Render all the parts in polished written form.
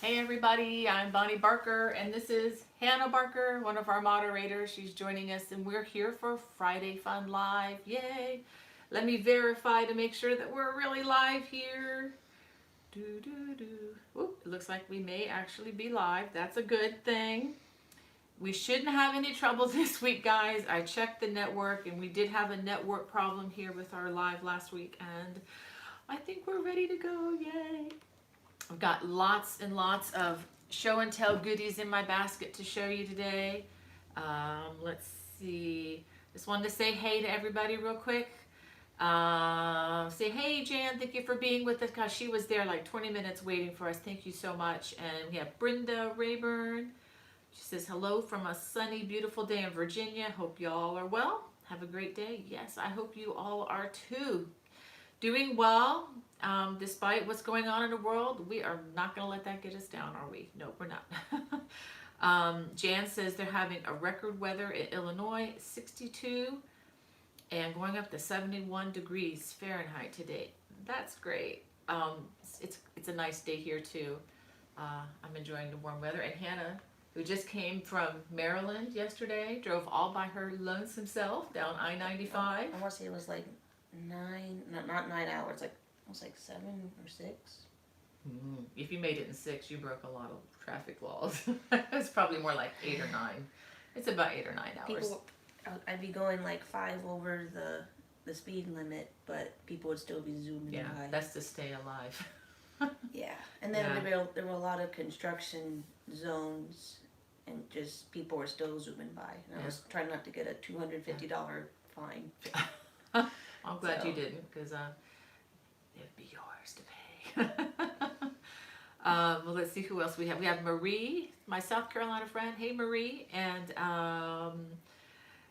Hey everybody, I'm Bonnie Barker and this is Hannah Barker, one of our moderators. She's joining us and we're here for Friday Fun Live. Yay! Let me verify to make sure that we're really live here. Oop, it looks like we may actually be live. That's a good thing. We shouldn't have any trouble this week, guys. I checked the network and we did have a network problem here with our live last week and I think we're ready to go. Yay! I've got lots and lots of show and tell goodies in my basket to show you today. Let's see. Just wanted to say hey to everybody real quick. Say hey Jan, thank you for being with us. Gosh, she was there like 20 minutes waiting for us. Thank you so much. And we have Brenda Rayburn. She says hello from a sunny, beautiful day in Virginia. Hope y'all are well. Have a great day. Yes, I hope you all are too. Doing well, despite what's going on in the world. We are not going to let that get us down, are we? No, we're not. Jan says they're having a record weather in Illinois, 62, and going up to 71 degrees Fahrenheit today. That's great. It's a nice day here too. I'm enjoying the warm weather. And Hannah, who just came from Maryland yesterday, drove all by her lonesome self down I-95. I want to say it was like not 9 hours, like it was like 7 or 6. If you made it in 6, you broke a lot of traffic laws. It's probably more like 8 or 9. It's about 8 or 9 hours. I'd be going like 5 over the speed limit, but people would still be zooming by. Yeah, that's to stay alive. Yeah, and then there were a lot of construction zones, and just people were still zooming by. And I was trying not to get a $250 fine. I'm glad you didn't, because it'd be yours to pay. Well, let's see who else we have. We have Marie, my South Carolina friend. Hey, Marie. And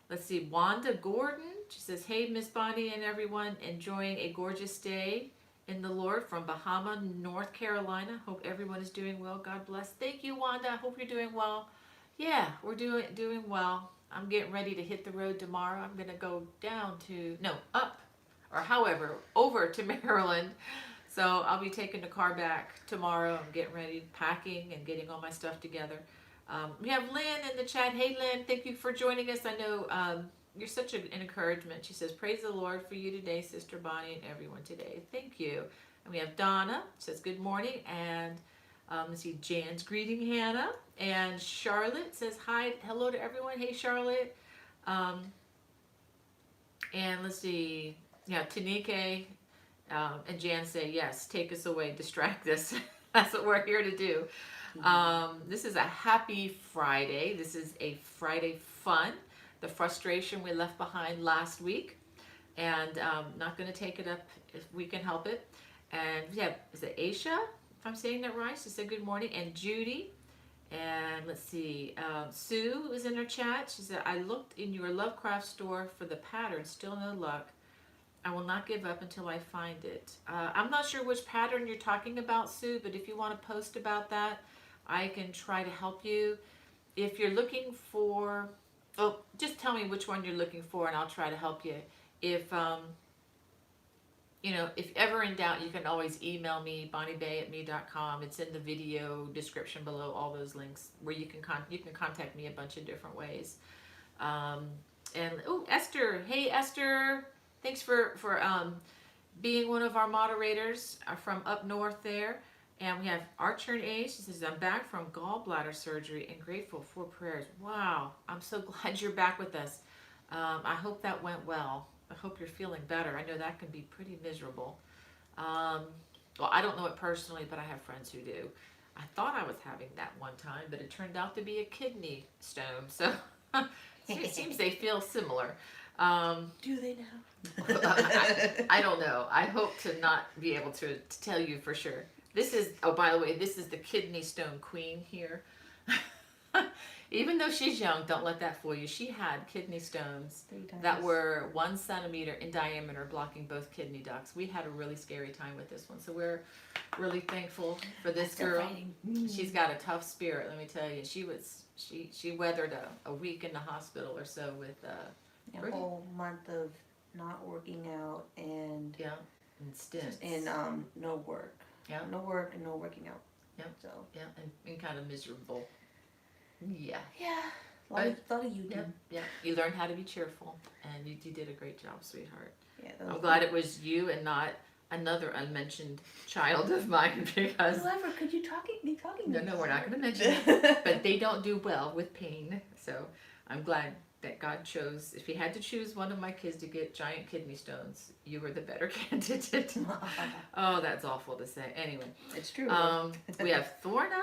let's see, Wanda Gordon. She says, hey, Miss Bonnie and everyone, enjoying a gorgeous day in the Lord from Bahama, North Carolina. Hope everyone is doing well. God bless. Thank you, Wanda. Hope you're doing well. Yeah, we're doing well. I'm getting ready to hit the road tomorrow. I'm going to go up, or however, over to Maryland. So I'll be taking the car back tomorrow. I'm getting ready, packing and getting all my stuff together. We have Lynn in the chat. Hey, Lynn, thank you for joining us. I know you're such an encouragement. She says, praise the Lord for you today, Sister Bonnie, and everyone today. Thank you. And we have Donna, says good morning. And let's see, Jan's greeting Hannah. And Charlotte says hi, hello to everyone. Hey, Charlotte. And let's see, yeah, Tanike and Jan say, yes, take us away, distract us. That's what we're here to do. This is a happy Friday. This is a Friday fun. The frustration we left behind last week. And not going to take it up if we can help it. And we have, is it Aisha? If I'm saying that right, she said good morning. And Judy. And let's see, Sue is in her chat. She said, I looked in your Lovecraft store for the pattern, still no luck. I will not give up until I find it. I'm not sure which pattern you're talking about, Sue, but if you want to post about that, I can try to help you. If you're looking for, just tell me which one you're looking for and I'll try to help you. If, if ever in doubt, you can always email me, bonniebay@me.com. It's in the video description below, all those links where you can contact me a bunch of different ways. Esther, hey Esther, thanks for being one of our moderators from up north there. And we have Archer and A. She says, I'm back from gallbladder surgery and grateful for prayers. Wow, I'm so glad you're back with us. I hope that went well. I hope you're feeling better. I know that can be pretty miserable. Well, I don't know it personally, but I have friends who do. I thought I was having that one time, but it turned out to be a kidney stone. So it seems they feel similar. Do they now? I don't know. I hope to not be able to tell you for sure. This is, oh, by the way, this is the kidney stone queen here. Even though she's young, don't let that fool you. She had kidney stones that were 1 centimeter in diameter, blocking both kidney ducts. We had a really scary time with this one, so we're really thankful for this girl. She's got a tough spirit, let me tell you. She weathered a week in the hospital or so with a whole month of not working out and and stints and no work. Yeah, no work and no working out. Yep. So. Yeah, and kind of miserable. Yeah. Yeah. A lot of you do. Yeah. You learned how to be cheerful, and you did a great job, sweetheart. Yeah. I'm glad it was you and not another unmentioned child of mine because. Whoever, could you be talking? No, we're not going to mention it. But they don't do well with pain, so I'm glad that God chose. If He had to choose one of my kids to get giant kidney stones, you were the better candidate. Oh, that's awful to say. Anyway, it's true. We have Thorna.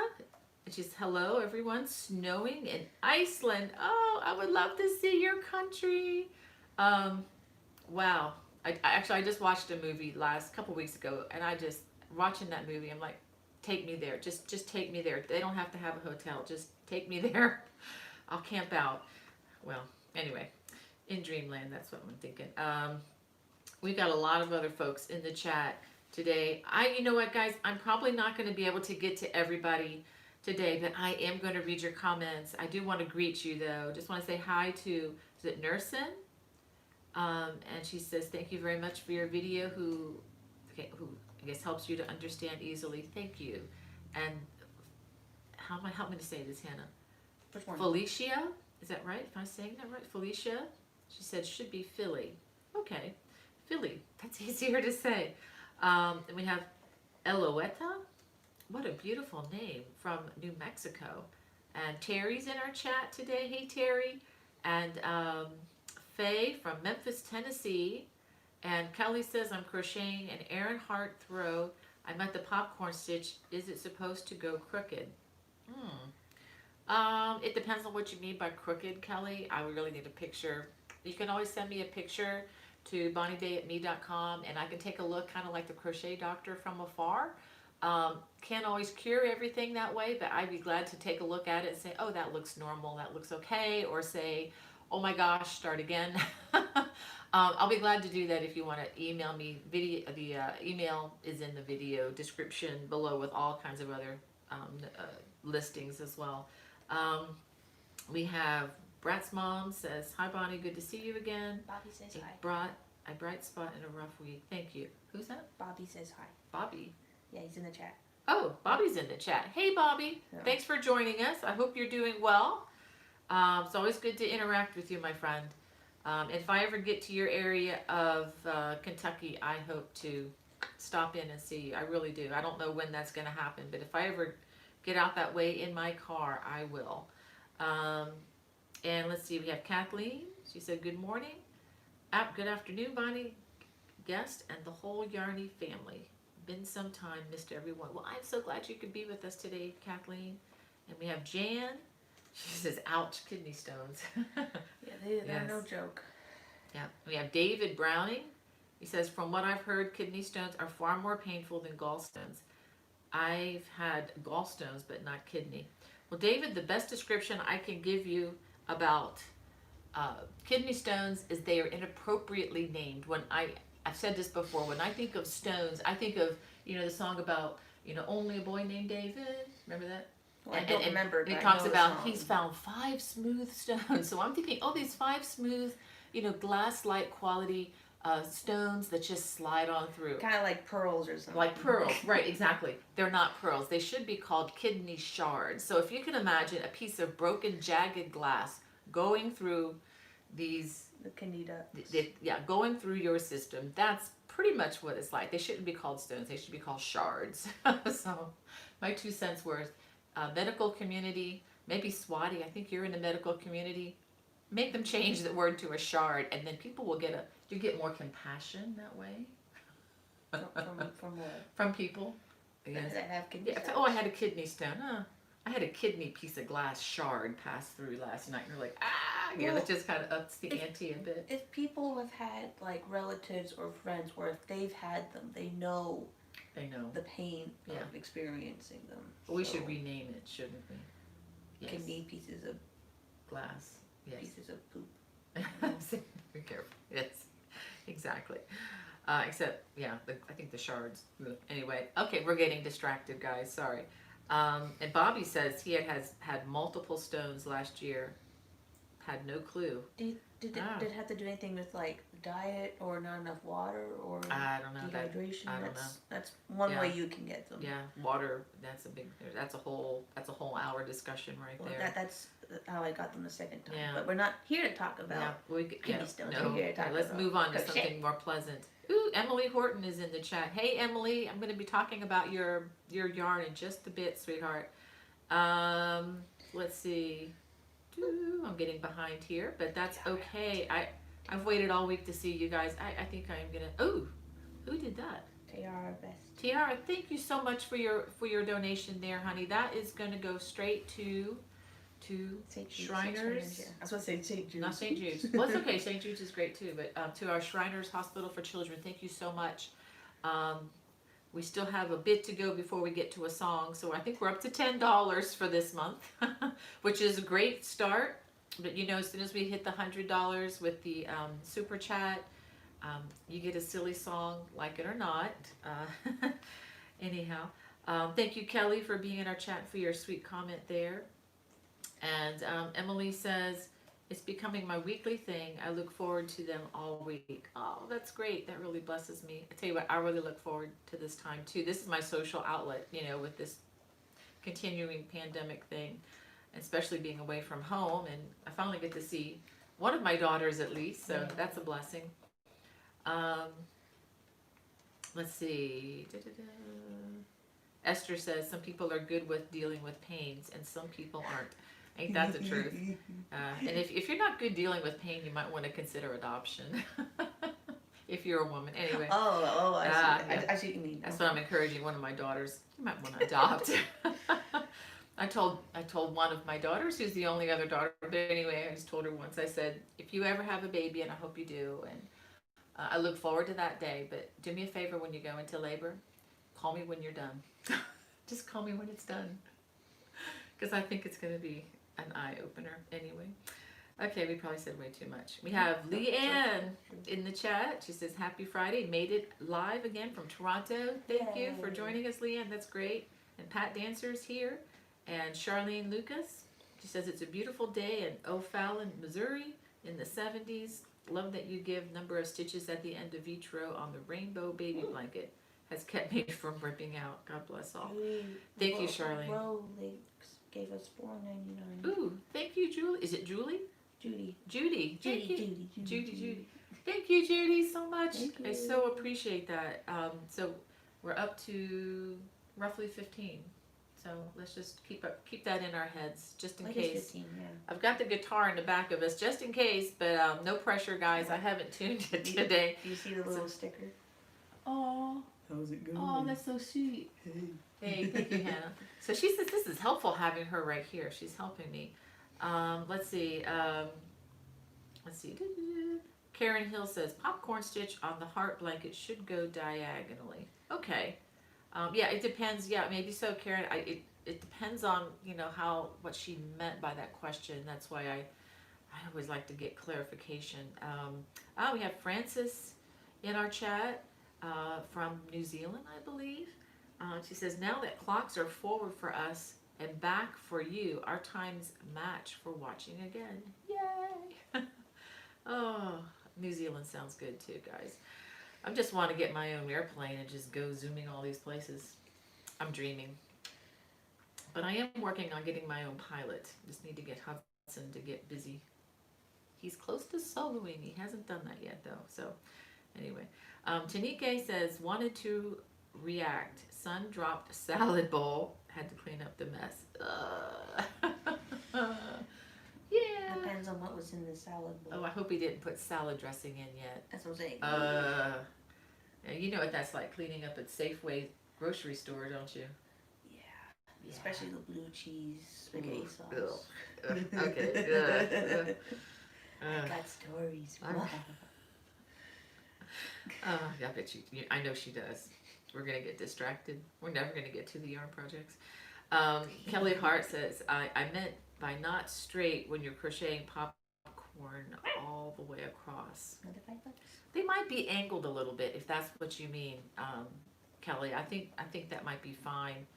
She's hello everyone. Snowing in Iceland. Oh, I would love to see your country. Wow. I just watched a movie couple weeks ago, and watching that movie, I'm like, take me there. Just take me there. They don't have to have a hotel. Just take me there. I'll camp out. Well, anyway, in dreamland, that's what I'm thinking. We've got a lot of other folks in the chat today. You know what, guys? I'm probably not going to be able to get to everybody today, but I am going to read your comments. I do want to greet you, though. Just want to say hi to, is it Nursen? And she says, thank you very much for your video, who I guess helps you to understand easily. Thank you. And help me to say this, Hannah? Which one? Felicia, is that right? Am I saying that right? Felicia? She said, should be Philly. Okay, Philly. That's easier to say. And we have Eloeta. What a beautiful name, from New Mexico. And Terry's in our chat today. Hey, Terry. And Faye from Memphis, Tennessee. And Kelly says, I'm crocheting an Erin Hart throw. I'm at the popcorn stitch. Is it supposed to go crooked? It depends on what you mean by crooked, Kelly. I would really need a picture. You can always send me a picture to bonnieday@me.com, and I can take a look, kind of like the crochet doctor from afar. Can't always cure everything that way, but I'd be glad to take a look at it and say, oh, that looks normal, that looks okay, or say, oh my gosh, start again. I'll be glad to do that if you want to email me. The email is in the video description below with all kinds of other listings as well. We have Brat's mom says, hi Bonnie, good to see you again. Bobby says hi. A bright spot in a rough week. Thank you. Who's that? Bobby says hi. Bobby. Yeah, he's in the chat. Oh, Bobby's in the chat. Hey Bobby, Thanks for joining us. I hope you're doing well. It's always good to interact with you, my friend. If I ever get to your area of Kentucky, I hope to stop in and see you. I really do. I don't know when that's going to happen, but if I ever get out that way in my car, I will. And let's see, we have Kathleen. She said, good morning. Good afternoon, Bonnie, guest, and the whole Yarny family. Been some time, missed everyone. Well, I'm so glad you could be with us today, Kathleen. And we have Jan. She says, ouch, kidney stones. Yeah, they're no joke. Yeah. We have David Browning. He says, from what I've heard, kidney stones are far more painful than gallstones. I've had gallstones, but not kidney. Well, David, the best description I can give you about kidney stones is they are inappropriately named. I've said this before, when I think of stones, I think of, the song about, only a boy named David. Remember that? Well, I don't remember. It talks about he's found 5 smooth stones. So I'm thinking, these 5 smooth, glass-like quality stones that just slide on through. Kind of like pearls or something. Like pearls, right, exactly. They're not pearls. They should be called kidney shards. So if you can imagine a piece of broken, jagged glass going through these... The kidney ducts. Going through your system, that's pretty much what it's like. They shouldn't be called stones. They should be called shards. So my 2 cents worth. Medical community, maybe Swati, I think you're in the medical community. Make them change the word to a shard, and then people will you get more compassion that way. From what? From people. Yes. That have kidney stones? I had a kidney stone. I had a kidney piece of glass shard pass through last night, and you're like, that just kind of ups the ante a bit. If people have had like relatives or friends, or if they've had them, they know the pain of experiencing them. We should rename it, shouldn't we? Yes. Kidney pieces of glass. Yes. Pieces of poop. Be careful. Yes, exactly. Except, I think the shards. Anyway, okay, we're getting distracted, guys. Sorry. And Bobby says he has had multiple stones last year. Had no clue. Did it have to do anything with like diet or not enough water or I don't know dehydration? I don't know. That's one way you can get them. Yeah, water. That's a whole hour discussion right there. That's how I got them the second time. Yeah. But we're not here to talk about kidney stones. No. We're here to talk Let's about move on to crochet. something more pleasant. Ooh, Emily Horton is in the chat. Hey, Emily, I'm going to be talking about your yarn in just a bit, sweetheart. Let's see. I'm getting behind here, but that's okay. I've waited all week to see you guys. I think I'm gonna. Oh, who did that? Tiara Best. Tiara, thank you so much for your donation there, honey. That is gonna go straight to Shriners. Yeah. I was going to say St. Jude's. Not St. Jude's. Well, it's okay. St. Jude's is great too, but to our Shriners Hospital for Children. Thank you so much. We still have a bit to go before we get to a song, so I think we're up to $10 for this month, which is a great start. But you know, as soon as we hit the $100 with the super chat, you get a silly song, like it or not. Anyhow, thank you, Kelly, for being in our chat, for your sweet comment there. And Emily says, it's becoming my weekly thing. I look forward to them all week. Oh, that's great. That really blesses me. I tell you what, I really look forward to this time too. This is my social outlet, you know, with this continuing pandemic thing, especially being away from home. And I finally get to see one of my daughters at least, so that's a blessing. Let's see. Esther says, some people are good with dealing with pains and some people aren't. Ain't that the truth? And if you're not good dealing with pain, you might want to consider adoption. If you're a woman. Anyway. I see what you mean. That's what I'm encouraging one of my daughters. You might want to adopt. I told one of my daughters, who's the only other daughter, but anyway, I just told her once, I said, if you ever have a baby, and I hope you do, and I look forward to that day, but do me a favor when you go into labor, call me when you're done. Just call me when it's done. Because I think it's going to be an eye-opener anyway. Okay, we probably said way too much. We have Leanne in the chat. She says, happy Friday. Made it live again from Toronto. Thank you for joining us, Leanne. That's great. And Pat Dancer's here. And Charlene Lucas. She says, it's a beautiful day in O'Fallon, Missouri in the 70s. Love that you give number of stitches at the end of each row on the rainbow baby blanket. Has kept me from ripping out. God bless all. Thank you, Charlene. Rolex gave us $4.99. Ooh, thank you, Julie. Is it Julie? Judy. Judy. Thank you. Judy. Thank you, Judy, so much. I so appreciate that. So we're up to roughly 15. So let's just keep that in our heads, just in case. 15, yeah. I've got the guitar in the back of us, just in case, but no pressure, guys. I haven't tuned it today. Do you see the little sticker? Oh. How's it going? Oh, that's so sweet. Hey, thank you, Hannah. So she says this is helpful having her right here. She's helping me. Let's see. Karen Hill says popcorn stitch on the heart blanket should go diagonally. Okay. Yeah, it depends. Yeah, maybe so, Karen. It depends on what she meant by that question. That's why I always like to get clarification. We have Frances in our chat. From New Zealand, I believe. She says, now that clocks are forward for us and back for you, our times match for watching again. Yay! Oh, New Zealand sounds good too, guys. I just want to get my own airplane and just go zooming all these places. I'm dreaming. But I am working on getting my own pilot. Just need to get Hudson to get busy. He's close to soloing. He hasn't done that yet, though. So, anyway. Tanike says, wanted to react. Son dropped salad bowl. Had to clean up the mess. Yeah. Depends on what was in the salad bowl. Oh, I hope he didn't put salad dressing in yet. That's what I'm saying. You know what that's like, cleaning up at Safeway grocery store, don't you? Yeah. Especially the blue cheese spaghetti sauce. Okay. I got stories. I bet you. I know she does. We're gonna get distracted. We're never gonna get to the yarn projects. Kelly Hart says, I meant by not straight when you're crocheting popcorn all the way across. They might be angled a little bit if that's what you mean, Kelly. I think that might be fine.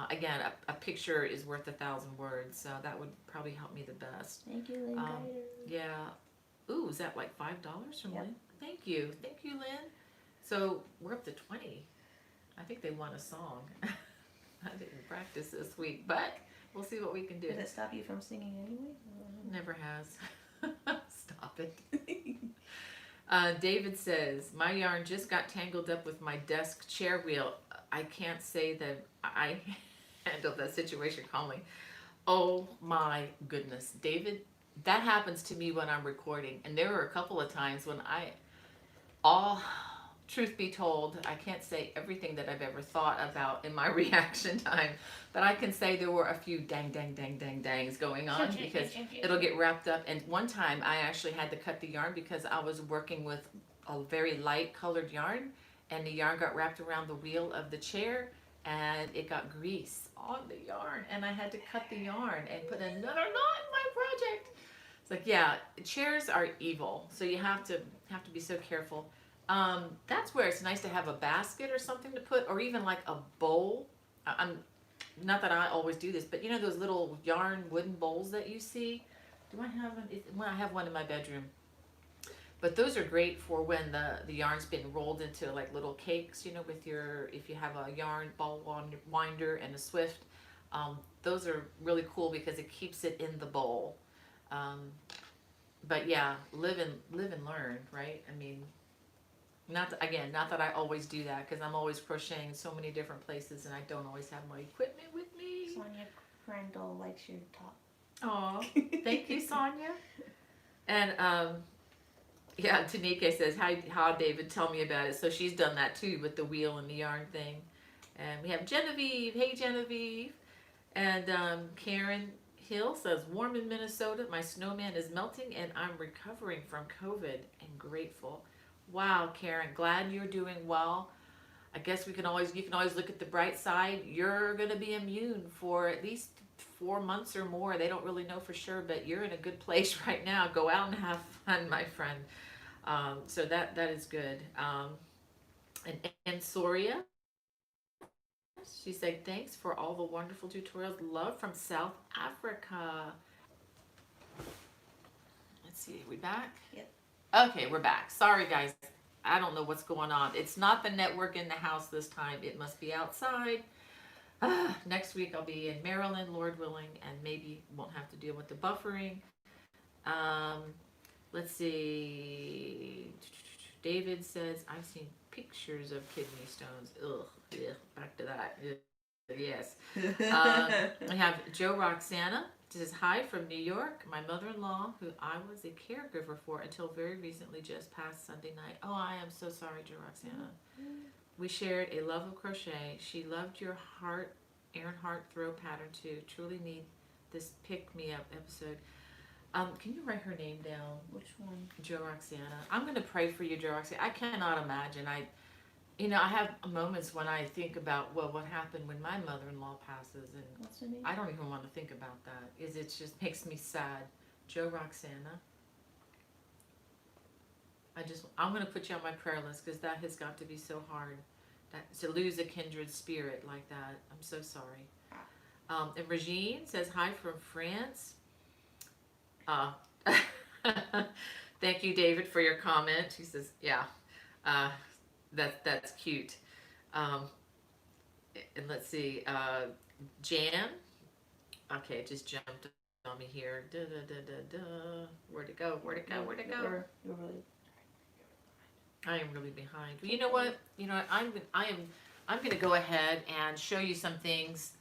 Again, a picture is worth 1,000 words, so that would probably help me the best. Thank you, Lynn. Yeah. Ooh, is that like $5 from Lynn? Thank you, Lynn. So we're up to 20. I think they want a song. I didn't practice this week, but we'll see what we can do. Did it stop you from singing anyway? Never has. Stop it. David says, my yarn just got tangled up with my desk chair wheel. I can't say that I handled that situation calmly. Oh my goodness. David, that happens to me when I'm recording. And there were a couple of times when truth be told, I can't say everything that I've ever thought about in my reaction time, but I can say there were a few dangs going on because it'll get wrapped up. And one time I actually had to cut the yarn because I was working with a very light colored yarn, and the yarn got wrapped around the wheel of the chair and it got grease on the yarn, and I had to cut the yarn and put another knot in my project. It's like, yeah, chairs are evil, so you have to be so careful. That's where it's nice to have a basket or something to put, or even like a bowl. I'm not that I always do this, but you know those little yarn wooden bowls that you see? Do I have one? Well, I have one in my bedroom. But those are great for when the yarn's been rolled into like little cakes, you know, with if you have a yarn ball winder and a Swift. Those are really cool because it keeps it in the bowl. But yeah, live and learn, right? I mean, not that I always do that because I'm always crocheting so many different places and I don't always have my equipment with me. Sonia Crandall likes your top. Aw, thank you, Sonia. And yeah, Tanika says, hi David, tell me about it. So she's done that too with the wheel and the yarn thing. And we have Genevieve, hey Genevieve. And Karen Hill says, warm in Minnesota, my snowman is melting and I'm recovering from COVID and grateful. Wow, Karen, glad you're doing well. I guess you can always look at the bright side. You're going to be immune for at least 4 months or more. They don't really know for sure, but you're in a good place right now. Go out and have fun, my friend. So that is good. And Soria, she said, thanks for all the wonderful tutorials. Love from South Africa. Let's see, are we back? Yep. Okay, we're back. Sorry, guys. I don't know what's going on. It's not the network in the house this time. It must be outside. Next week I'll be in Maryland, Lord willing, and maybe won't have to deal with the buffering. Let's see. David says, I've seen pictures of kidney stones. Ugh, yeah, back to that. Ugh, yes. I have Joe Roxana. Says, hi from New York. My mother-in-law, who I was a caregiver for until very recently, just passed Sunday night. Oh, I am so sorry, Joe Roxana. We shared a love of crochet. She loved your Erin Hart throw pattern too. Truly need this pick-me-up episode. Can you write her name down? Which one? Joe Roxana. I'm going to pray for you, Joe Roxana. I cannot imagine. I have moments when I think about, well, what happened when my mother-in-law passes, and what's her name? I don't even want to think about that. It just makes me sad. Joe Roxana. I'm going to put you on my prayer list because that has got to be so hard. To lose a kindred spirit like that. I'm so sorry. And Regine says, hi from France. Thank you, David, for your comment. He says, yeah, that's cute. And let's see, Jan. Okay, it just jumped on me here. Where'd it go? You're really. I am really behind. But you know what? I'm going to go ahead and show you some things,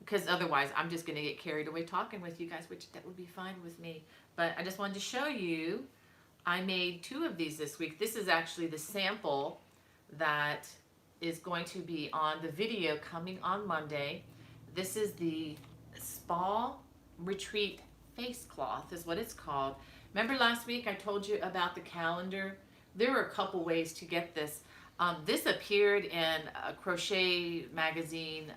because otherwise I'm just going to get carried away talking with you guys, which that would be fine with me. But I just wanted to show you, I made 2 of these this week. This is actually the sample that is going to be on the video coming on Monday. This is the Spa Retreat face cloth is what it's called. Remember last week I told you about the calendar? There are a couple ways to get this. This appeared in a crochet magazine.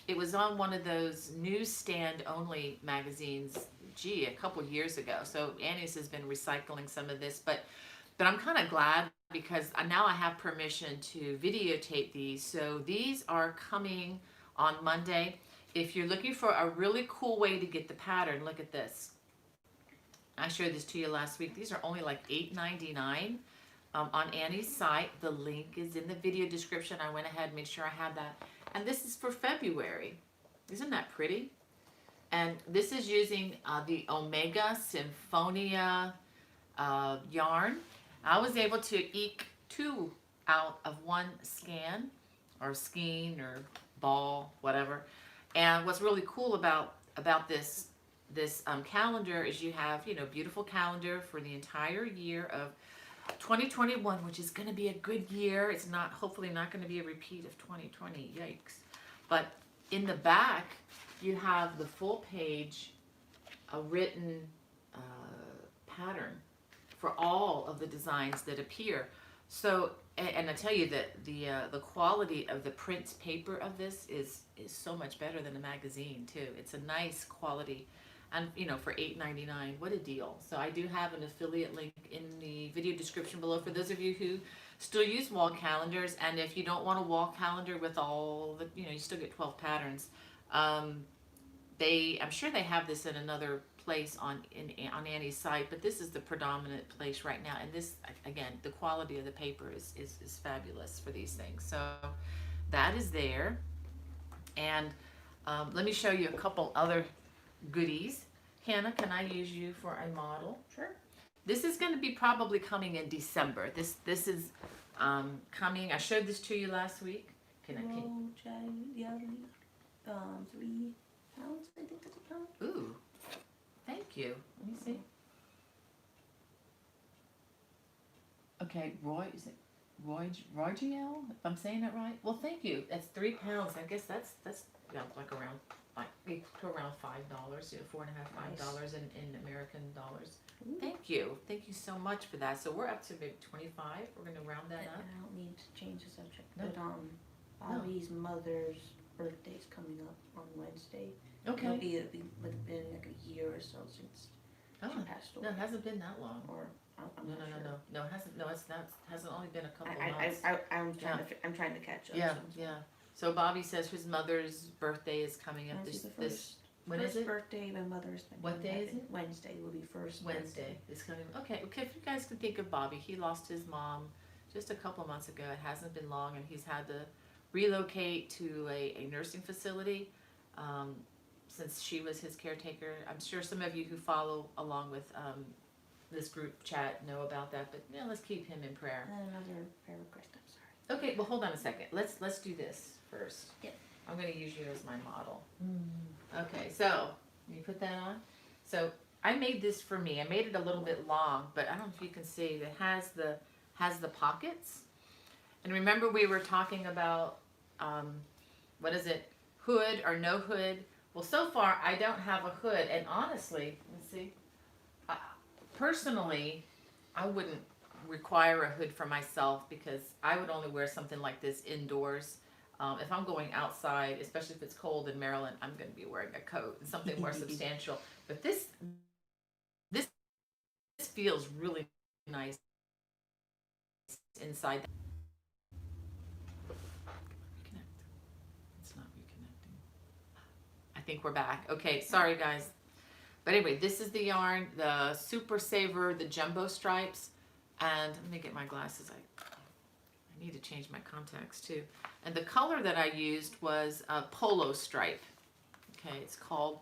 It was on one of those newsstand only magazines, a couple years ago. So Annie's has been recycling some of this, but I'm kind of glad because now I have permission to videotape these. So these are coming on Monday. If you're looking for a really cool way to get the pattern, look at this. I showed this to you last week. These are only like $8.99 on Annie's site. The link is in the video description. I went ahead and made sure I had that. And this is for February. Isn't that pretty? And this is using the Omega Symphonia yarn. I was able to eke 2 out of 1 scan or skein or ball, whatever. And what's really cool about this calendar is you have, you know, beautiful calendar for the entire year of 2021, which is going to be a good year. It's not, hopefully not going to be a repeat of 2020. Yikes. But in the back, you have the full page, a written pattern for all of the designs that appear. So, and I tell you that the quality of the print paper of this is so much better than a magazine too. It's a nice quality, and you know, for $8.99, what a deal. So I do have an affiliate link in the video description below for those of you who still use wall calendars. And if you don't want a wall calendar with all the, you know, you still get 12 patterns. I'm sure they have this in another place on Annie's site, but this is the predominant place right now. And this, again, the quality of the paper is fabulous for these things. So that is there. And let me show you a couple other goodies. Hannah, can I use you for a model? Sure. This is going to be probably coming in December. This is coming. I showed this to you last week. Can I? The other 3 pounds, I think that's a pound. Ooh, thank you. Let me see. Okay, is it Roygiel? If I'm saying that right. Well, thank you. That's 3 pounds. I guess that's yeah, like around to around $5. You know, $4.50, $5 in American dollars. Ooh. Thank you so much for that. So we're up to maybe 25. We're gonna round that up. I don't need to change the subject, No. but Bobby's mother's birthday's coming up on Wednesday. Okay. It'll been like a year or so since she passed away. No, it hasn't been that long. Or I'm No, not sure. no, it hasn't. No, it's not. Hasn't only been a couple I'm months. I'm trying to catch up. Yeah, so- yeah. So Bobby says his mother's birthday is coming up Nancy's this the first, when is first it? birthday my mother's been. What day is it? Wednesday will be first. Wednesday is coming. Okay, if you guys can think of Bobby, he lost his mom just a couple months ago. It hasn't been long, and he's had to relocate to a nursing facility since she was his caretaker. I'm sure some of you who follow along with this group chat know about that, but yeah, let's keep him in prayer. And another prayer request. I'm sorry. Okay, well, hold on a second. Let's do this first. Yep. I'm going to use you as my model. Okay, so you put that on. So I made this for me. I made it a little bit long, but I don't know if you can see. It has the pockets. And remember, we were talking about what is it? Hood or no hood? Well, so far I don't have a hood, and honestly, let's see. Personally, I wouldn't require a hood for myself because I would only wear something like this indoors. If I'm going outside, especially if it's cold in Maryland, I'm going to be wearing a coat and something more substantial. But this feels really nice inside. Reconnect. It's not reconnecting. I think we're back. Okay, sorry guys. But anyway, this is the yarn, the Super Saver, the jumbo stripes. And let me get my glasses. I need to change my contacts too. And the color that I used was a polo stripe. Okay, it's called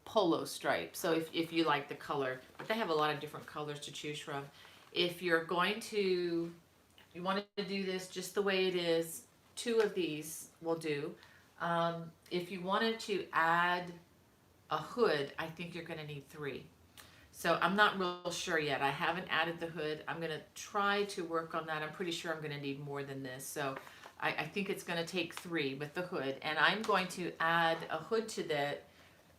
polo stripe. So if you like the color, but they have a lot of different colors to choose from. If you're going to, you want to do this just the way it is, 2 of these will do. If you wanted to add a hood, I think you're going to need 3. So I'm not real sure yet. I haven't added the hood. I'm going to try to work on that. I'm pretty sure I'm going to need more than this. So I think it's going to take 3 with the hood. And I'm going to add a hood to that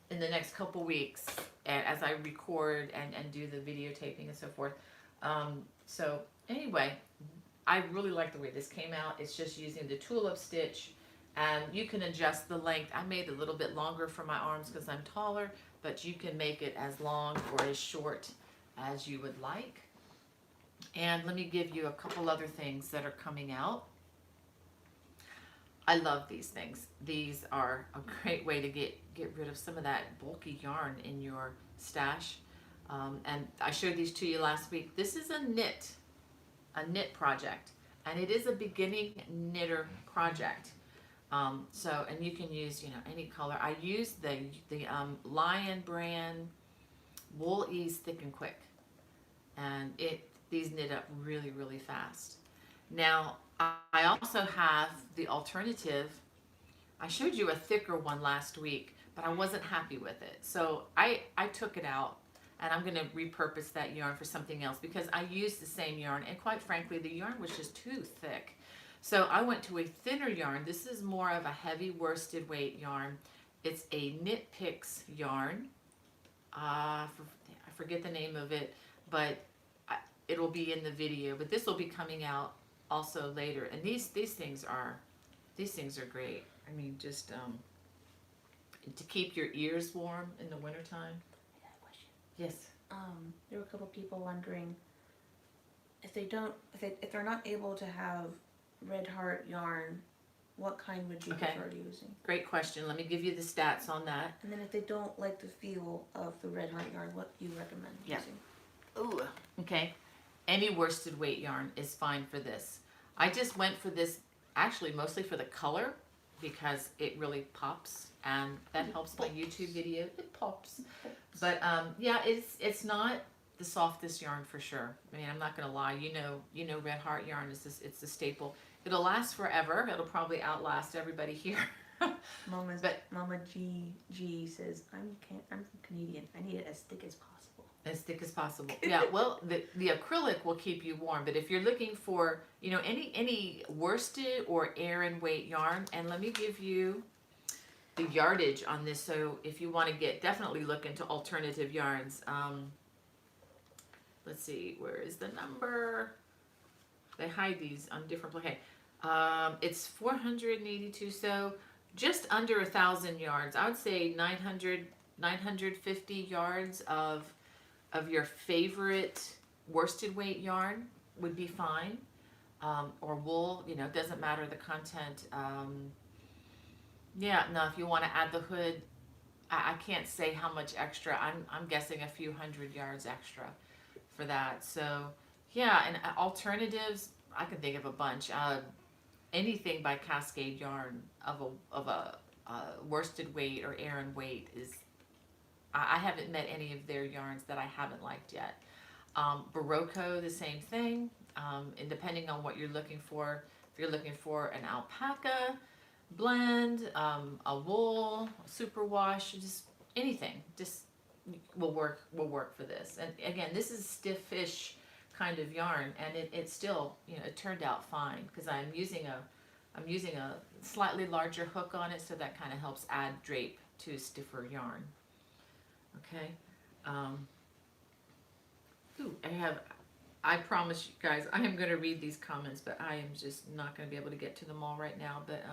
in the next couple weeks as I record and do the videotaping and so forth. So anyway, I really like the way this came out. It's just using the tulip stitch. And you can adjust the length. I made it a little bit longer for my arms because I'm taller, but you can make it as long or as short as you would like. And let me give you a couple other things that are coming out. I love these things. These are a great way to get rid of some of that bulky yarn in your stash. And I showed these to you last week. This is a knit project, and it is a beginning knitter project. So, and you can use, any color. I use the Lion brand Wool Ease Thick and Quick, and these knit up really, really fast. Now, I also have the alternative. I showed you a thicker one last week, but I wasn't happy with it. So I took it out, and I'm going to repurpose that yarn for something else because I used the same yarn, and quite frankly, the yarn was just too thick. So I went to a thinner yarn. This is more of a heavy worsted weight yarn. It's a Knit Picks yarn. I forget the name of it, but it'll be in the video. But this will be coming out also later. And these things are great. I mean, just to keep your ears warm in the wintertime. I got a question. Yes. There were a couple people wondering if they're not able to have Red Heart yarn, what kind would you prefer using? Great question. Let me give you the stats on that. And then if they don't like the feel of the Red Heart yarn, what do you recommend using? Ooh. Okay. Any worsted weight yarn is fine for this. I just went for this actually mostly for the color because it really pops, and that helps my YouTube video. It pops. But yeah, it's not the softest yarn for sure. I mean, I'm not gonna lie. You know, Red Heart yarn is it's a staple. It'll last forever. It'll probably outlast everybody here. Mama G says, I'm Canadian. I need it as thick as possible. As thick as possible. Yeah. Well, the acrylic will keep you warm, but if you're looking for any worsted or Aran weight yarn, and let me give you the yardage on this. So if you want to definitely look into alternative yarns. Let's see, where is the number? They hide these on different places. Okay. It's 482, so just under 1,000 yards. I would say 950 yards of your favorite worsted weight yarn would be fine. Or wool, it doesn't matter the content. Yeah, no, if you want to add the hood, I can't say how much extra. I'm guessing a few hundred yards extra for that. So yeah, and alternatives, I can think of a bunch. Anything by Cascade Yarn of a worsted weight or Aran weight is. I haven't met any of their yarns that I haven't liked yet. Barocco, the same thing. And depending on what you're looking for, if you're looking for an alpaca blend, a wool, a superwash, just anything, just will work for this. And again, this is stiffish kind of yarn, and it still, it turned out fine because I'm using a slightly larger hook on it, so that kind of helps add drape to stiffer yarn. Okay. I promise you guys, I am going to read these comments, but I am just not going to be able to get to them all right now. But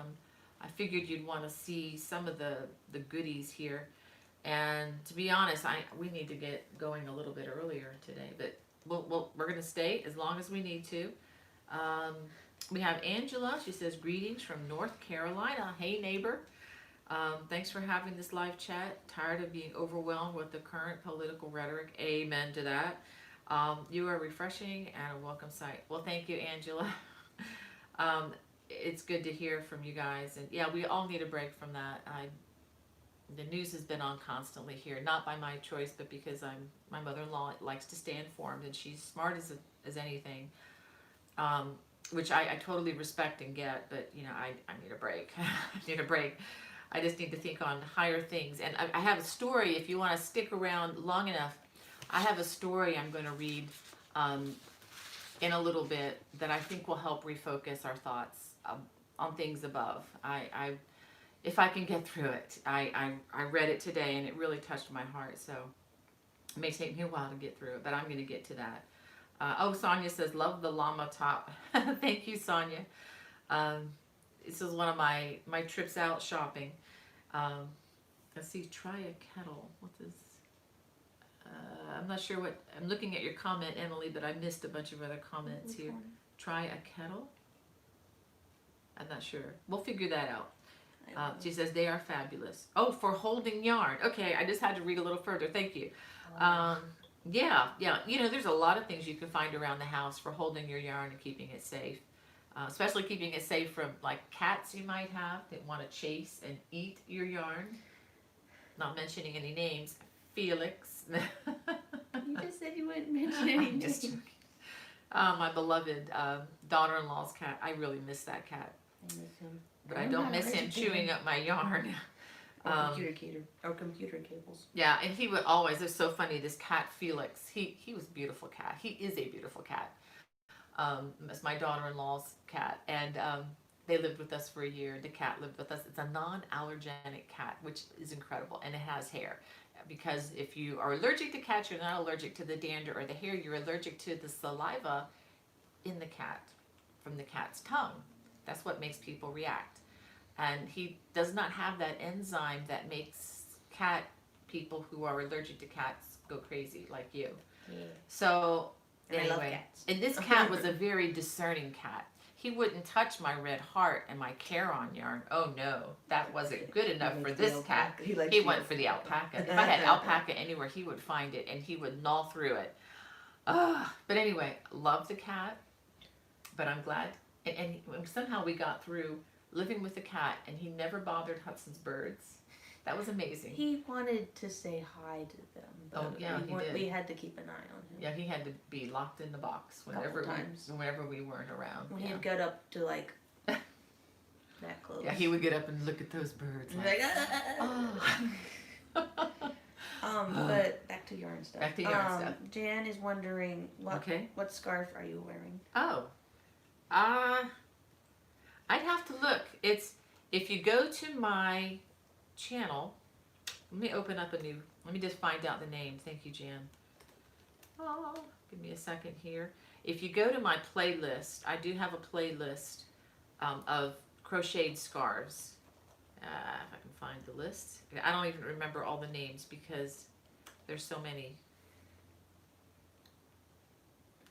I figured you'd want to see some of the goodies here. And to be honest, we need to get going a little bit earlier today, but we're going to stay as long as we need to. We have Angela. She says, greetings from North Carolina. Hey, neighbor. Thanks for having this live chat. Tired of being overwhelmed with the current political rhetoric. Amen to that. You are refreshing and a welcome sight. Well, thank you, Angela. It's good to hear from you guys. And yeah, we all need a break from that. The news has been on constantly here, not by my choice, but because my mother-in-law likes to stay informed, and she's smart as anything, which I totally respect and get. But I need a break. I need a break. I just need to think on higher things. And I have a story. If you want to stick around long enough, I have a story I'm going to read in a little bit that I think will help refocus our thoughts on things above. If I can get through it. I read it today and it really touched my heart. So it may take me a while to get through it, but I'm going to get to that. Sonia says, love the llama top. Thank you, Sonia. This is one of my trips out shopping. Let's see, try a kettle. What is? I'm not sure what. I'm looking at your comment, Emily, but I missed a bunch of other comments here. Try a kettle. I'm not sure. We'll figure that out. She says they are fabulous. Oh, for holding yarn. Okay, I just had to read a little further. Thank you. Yeah, yeah. You know, there's a lot of things you can find around the house for holding your yarn and keeping it safe. Especially keeping it safe from like cats you might have that want to chase and eat your yarn. Not mentioning any names. Felix. You just said you wouldn't mention any I'm just names. joking. My beloved daughter-in-law's cat. I really miss that cat. I miss him. But I don't miss him chewing up my yarn. Or computer cables. Yeah, and he would always, it's so funny, this cat Felix, he was a beautiful cat. He is a beautiful cat. It's my daughter-in-law's cat, and they lived with us for a year. The cat lived with us. It's a non-allergenic cat, which is incredible, and it has hair. Because if you are allergic to cats, you're not allergic to the dander or the hair. You're allergic to the saliva in the cat, from the cat's tongue. That's what makes people react. And he does not have that enzyme that makes cat people who are allergic to cats go crazy like you. Yeah. So And I love anyway, cats. and this cat was a very discerning cat. He wouldn't touch my red heart and my Caron yarn. Oh no, that wasn't good enough for this cat. He went for the alpaca. If I had alpaca anywhere, he would find it and he would gnaw through it. But anyway, love the cat. But I'm glad, and somehow we got through living with the cat, and he never bothered Hudson's birds. That was amazing. He wanted to say hi to them, but we had to keep an eye on him. Yeah, he had to be locked in the box whenever we weren't around. When he'd get up to like that close. Yeah, he would get up and look at those birds. Like, but back to yarn stuff. Back to yarn stuff. Jan is wondering what scarf are you wearing? Oh, I'd have to look. It's if you go to my channel. Let me open up let me just find out the name. Thank you, Jan. Oh, give me a second here. If you go to my playlist, I do have a playlist of crocheted scarves. If I can find the list. I don't even remember all the names because there's so many.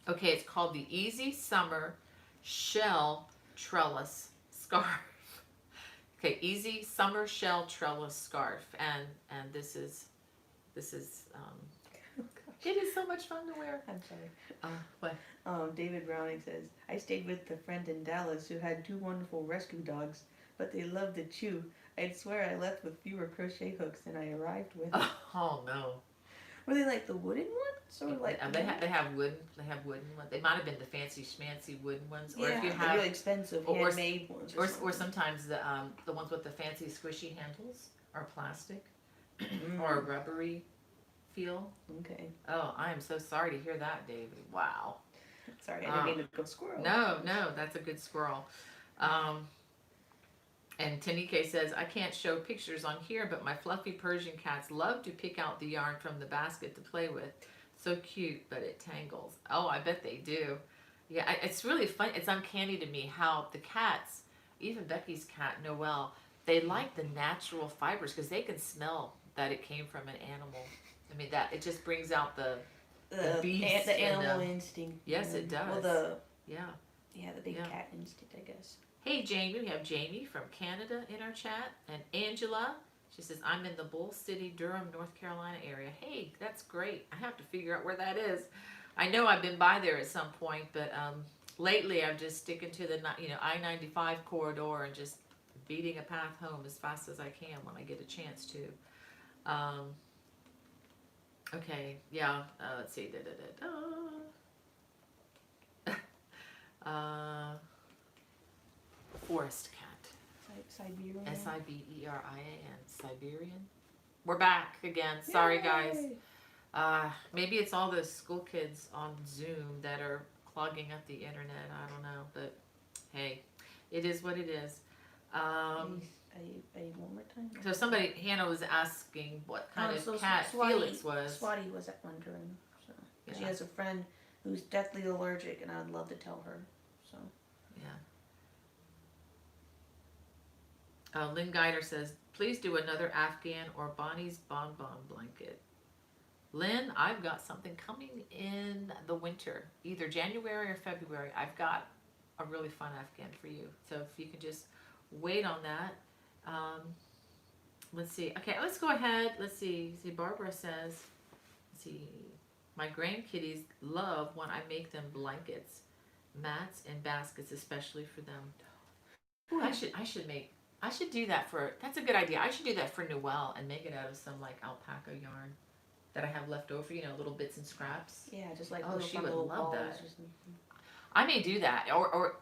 Okay, it's called the Easy Summer Shell Trellis Scarf. Okay, Easy Summer Shell Trellis Scarf, and this is it is so much fun to wear. I'm sorry. What? David Browning says, I stayed with a friend in Dallas who had 2 wonderful rescue dogs, but they loved to chew. I'd swear I left with fewer crochet hooks than I arrived with. Oh no. Were they like the wooden ones, or like they have wooden ones. They might have been the fancy schmancy wooden ones, or if you have really expensive handmade ones, or sometimes the ones with the fancy squishy handles are plastic or rubbery feel. Okay. Oh, I am so sorry to hear that, David. Wow. Sorry, I didn't mean to go squirrel. No, that's a good squirrel. And Tanike says, I can't show pictures on here, but my fluffy Persian cats love to pick out the yarn from the basket to play with. So cute, but it tangles. Oh, I bet they do. Yeah, it's really fun. It's uncanny to me how the cats, even Becky's cat, Noelle, they like the natural fibers because they can smell that it came from an animal. I mean, that it just brings out the beast. The animal instinct. Yes, it does. Well, the big cat instinct, I guess. Hey Jamie, we have Jamie from Canada in our chat, and Angela, she says, I'm in the Bull City, Durham, North Carolina area. Hey, that's great. I have to figure out where that is. I know I've been by there at some point, but lately I'm just sticking to the I-95 corridor and just beating a path home as fast as I can when I get a chance to. Okay, yeah, let's see. Forest cat. Siberian. Siberian. Siberian. We're back again. Sorry, guys. Maybe it's all those school kids on Zoom that are clogging up the internet. I don't know, but hey, it is what it is. One more time. So somebody, Hannah was asking what kind of cat Felix was. Swati was wondering. So she has a friend who's deathly allergic, and I'd love to tell her. So yeah. Lynn Guider says, please do another Afghan or Bonnie's Bonbon blanket. Lynn, I've got something coming in the winter, either January or February. I've got a really fun Afghan for you. So if you can just wait on that. Let's see. Okay, let's go ahead. Let's see. Barbara says, let's see. My grandkitties love when I make them blankets, mats, and baskets, especially for them. Ooh, I should do that for, that's a good idea. I should do that for Noelle and make it out of some like alpaca yarn that I have left over, you know, little bits and scraps. Yeah, just like Oh, little she fun would little love balls that. or something. I may do that, or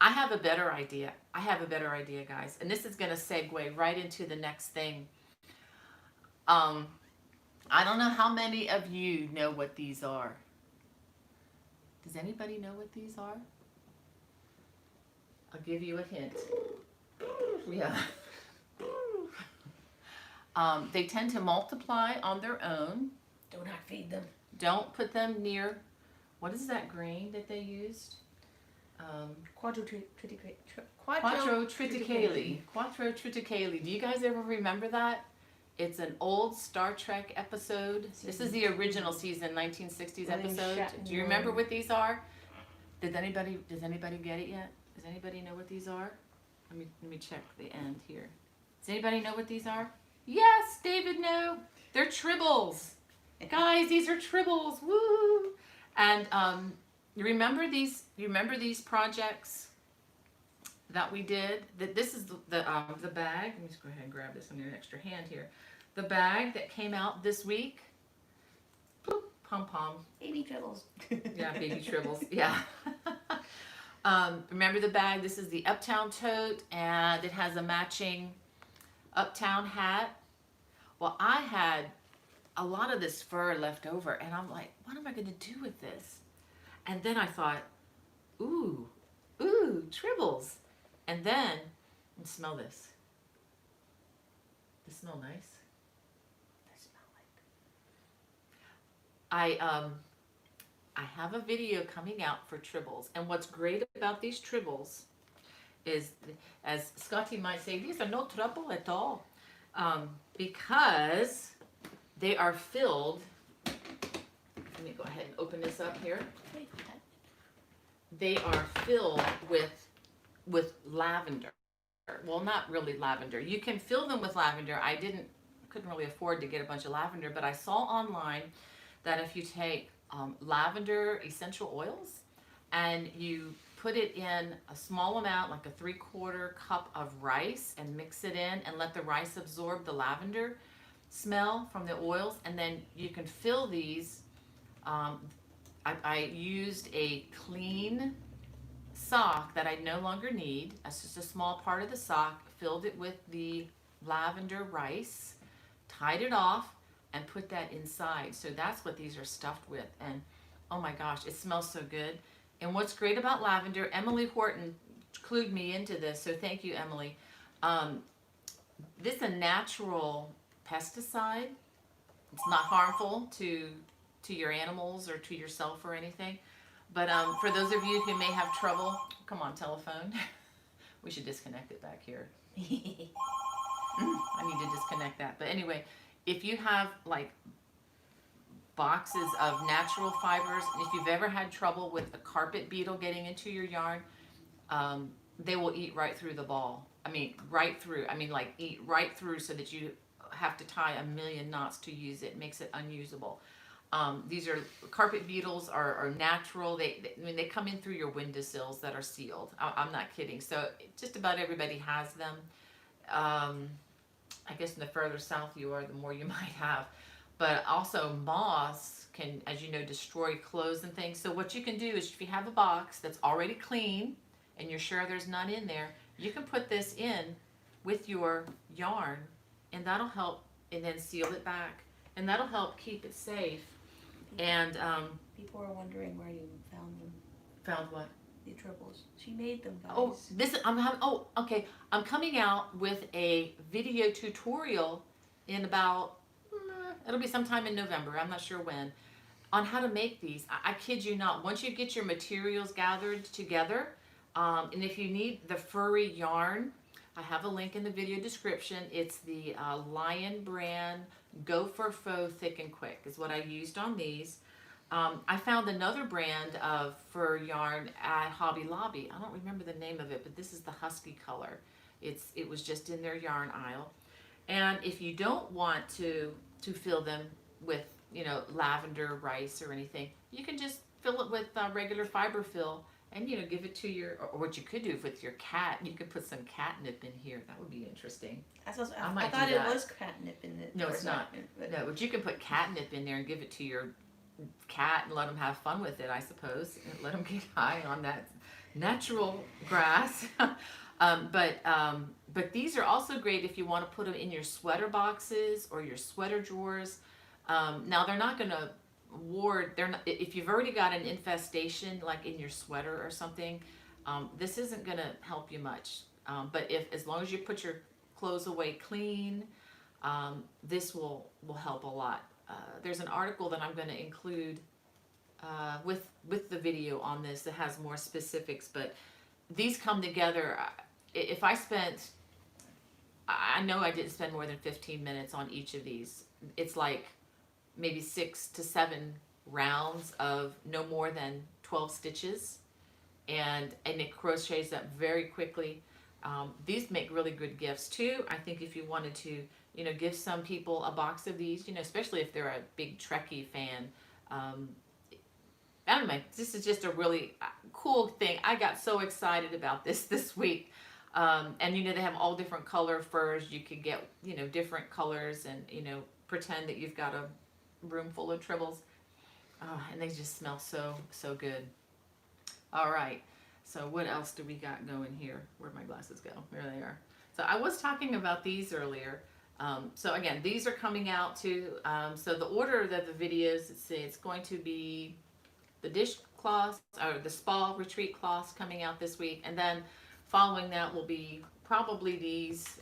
I have a better idea. I have a better idea, guys, and this is going to segue right into the next thing. I don't know how many of you know what these are. Does anybody know what these are? I'll give you a hint. Yeah. They tend to multiply on their own. Do not feed them. Don't put them near, what is that grain that they used? Quattro triticale. Quattro triticale. Do you guys ever remember that? It's an old Star Trek episode. This is the original season, 1960s episode. Do you remember what these are? Does anybody get it yet? Does anybody know what these are? Let me check the end here. Does anybody know what these are? Yes, David, no. They're tribbles. Guys, these are tribbles. Woo! And you remember these projects that we did? This is the bag. Let me just go ahead and grab this. I need an extra hand here. The bag that came out this week. Boop, pom pom. Baby tribbles. Yeah, baby tribbles. Yeah. Remember the bag? This is the Uptown tote, and it has a matching Uptown hat. Well, I had a lot of this fur left over, and I'm like, what am I going to do with this? And then I thought, ooh, tribbles. And then, smell this. Does it smell nice? Does it smell like? I have a video coming out for tribbles, and what's great about these tribbles is, as Scotty might say, these are no trouble at all, because they are filled. Let me go ahead and open this up here. They are filled with lavender. Well, not really lavender. You can fill them with lavender. I couldn't really afford to get a bunch of lavender, but I saw online that if you take lavender essential oils and you put it in a small amount, like a 3/4 cup of rice, and mix it in and let the rice absorb the lavender smell from the oils, and then you can fill these. I used a clean sock that I no longer need. That's just a small part of the sock. Filled it with the lavender rice, tied it off, and put that inside. So that's what these are stuffed with. And oh my gosh, it smells so good. And what's great about lavender, Emily Horton clued me into this, so thank you, Emily. This is a natural pesticide. It's not harmful to your animals or to yourself or anything. But for those of you who may have trouble, come on, telephone. We should disconnect it back here. I need to disconnect that. But anyway, if you have like boxes of natural fibers, if you've ever had trouble with a carpet beetle getting into your yarn, they will eat right through the ball. I mean, right through. I mean, like eat right through, so that you have to tie a million knots to use it. It makes it unusable. These are carpet beetles are natural. They come in through your windowsills that are sealed. I'm not kidding. So just about everybody has them. I guess the further south you are, the more you might have. But also moths can, as you know, destroy clothes and things. So what you can do is, if you have a box that's already clean and you're sure there's none in there, you can put this in with your yarn, and that'll help, and then seal it back, and that'll help keep it safe. And people are wondering where you found them. Found what? The tribbles. She made them, guys. Oh, okay. I'm coming out with a video tutorial in about, it'll be sometime in November, I'm not sure when, on how to make these. I kid you not. Once you get your materials gathered together, and if you need the furry yarn, I have a link in the video description. It's the Lion brand Gopher Faux Thick and Quick is what I used on these. I found another brand of fur yarn at Hobby Lobby. I don't remember the name of it, but this is the Husky color. It was just in their yarn aisle. And if you don't want to fill them with you know, lavender rice or anything. You can just fill it with regular fiber fill, and you know, give it to your, or what you could do with your cat, you could put some catnip in here. That would be interesting. I might thought do it that. was catnip in it. No, it's not. No, but you can put catnip in there and give it to your cat and let them have fun with it, I suppose. And let them get high on that natural grass. But these are also great if you want to put them in your sweater boxes or your sweater drawers. Now they're not going to ward. They're not. If you've already got an infestation, like in your sweater or something, this isn't going to help you much. But if, as long as you put your clothes away clean, this will help a lot. There's an article that I'm going to include with the video on this that has more specifics, but these come together. If I spent, I know I didn't spend more than 15 minutes on each of these. It's like maybe 6 to 7 rounds of no more than 12 stitches, and it crochets up very quickly. These make really good gifts too. I think if you wanted to, you know, give some people a box of these, you know, especially if they're a big Trekkie fan. I don't know, this is just a really cool thing. I got so excited about this week. And you know, they have all different color furs. You can get, you know, different colors and, you know, pretend that you've got a room full of tribbles. Oh, and they just smell so good. All right. So what else do we got going here? Where'd my glasses go? There they are. So I was talking about these earlier. So again, these are coming out too. So the order of the videos, let's see, it's going to be the dishcloths or the spa retreat cloths coming out this week, and then following that will be probably these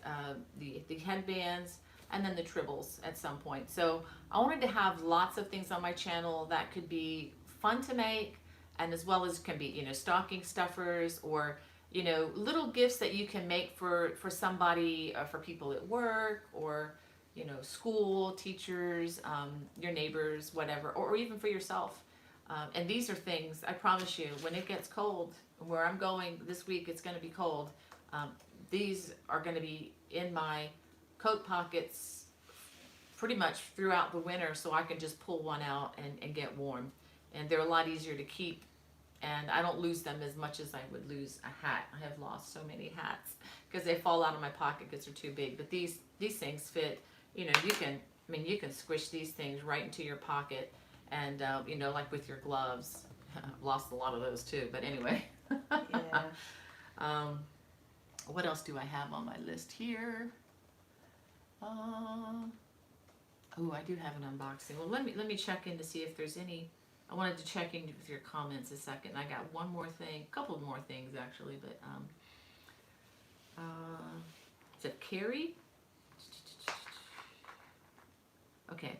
the headbands, and then the tribbles at some point. So I wanted to have lots of things on my channel that could be fun to make, and as well as can be, you know, stocking stuffers, or you know, little gifts that you can make for somebody, for people at work, or you know, school teachers, your neighbors, whatever, or even for yourself. And these are things, I promise you, when it gets cold, where I'm going this week, it's going to be cold. These are going to be in my coat pockets pretty much throughout the winter, so I can just pull one out and get warm. And they're a lot easier to keep, and I don't lose them as much as I would lose a hat. I have lost so many hats because they fall out of my pocket because they're too big. But these things fit. You know, you can squish these things right into your pocket. And, you know, like with your gloves. I've lost a lot of those too, but anyway. Yeah. What else do I have on my list here? Oh, I do have an unboxing. Well, let me check in to see if there's any. I wanted to check in with your comments a second. I got one more thing, a couple more things actually, but is it Carrie? Okay,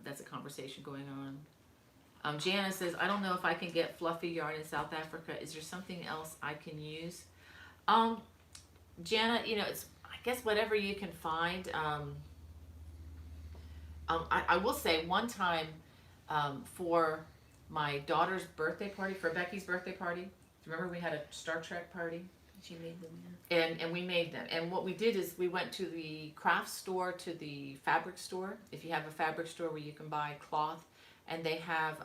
that's a conversation going on. Jana says, I don't know if I can get fluffy yarn in South Africa. Is there something else I can use? Jana, you know, it's, I guess, whatever you can find. I will say one time, for my daughter's birthday party, for Becky's birthday party, remember we had a Star Trek party? She made them, yeah. And we made them. And what we did is we went to the craft store, to the fabric store. If you have a fabric store where you can buy cloth, and they have,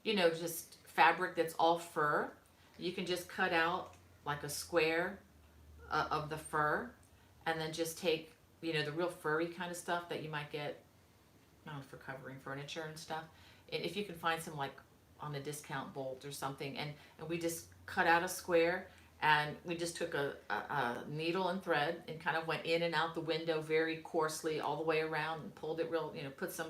you know, just fabric that's all fur. You can just cut out like a square of the fur, and then just take, you know, the real furry kind of stuff that you might get, for covering furniture and stuff. And if you can find some like on a discount Bolt or something, and we just cut out a square. And we just took a needle and thread and kind of went in and out the window very coarsely all the way around, and pulled it real, you know, put some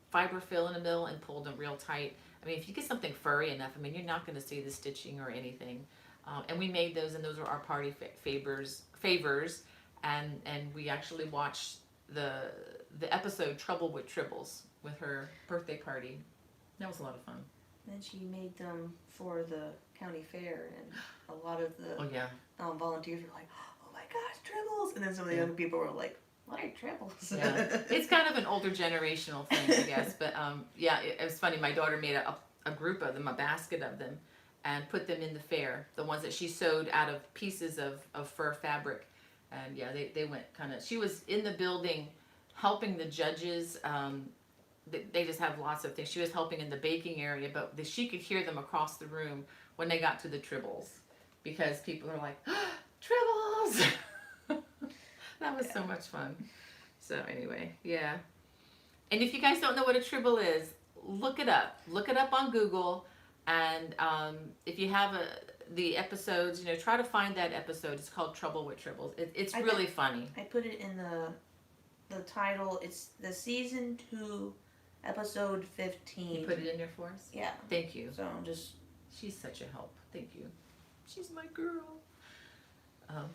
fiber fill in the middle and pulled them real tight. I mean, if you get something furry enough, I mean, you're not going to see the stitching or anything. And we made those, and those were our party favors. And we actually watched the episode Trouble with Tribbles with her birthday party. That was a lot of fun. Then she made them for the county fair, and a lot of the volunteers were like, "Oh my gosh, tribbles!" And then some of the younger people were like, "What are tribbles?" Yeah, it's kind of an older generational thing, I guess. But yeah, it was funny. My daughter made a group of them, a basket of them, and put them in the fair. The ones that she sewed out of pieces of fur fabric, and yeah, they went kind of. She was in the building, helping the judges. they just have lots of things. She was helping in the baking area, but she could hear them across the room when they got to the Tribbles, because people are like, Tribbles! That was so much fun. So anyway, yeah. And if you guys don't know what a Tribble is, look it up. Look it up on Google, and if you have the episodes, try to find that episode. It's called Trouble with Tribbles. It's really funny. I put it in the title. It's the season 2, episode 15. You put it in there for us? Yeah. Thank you. So I'm just. She's such a help. Thank you. She's my girl. What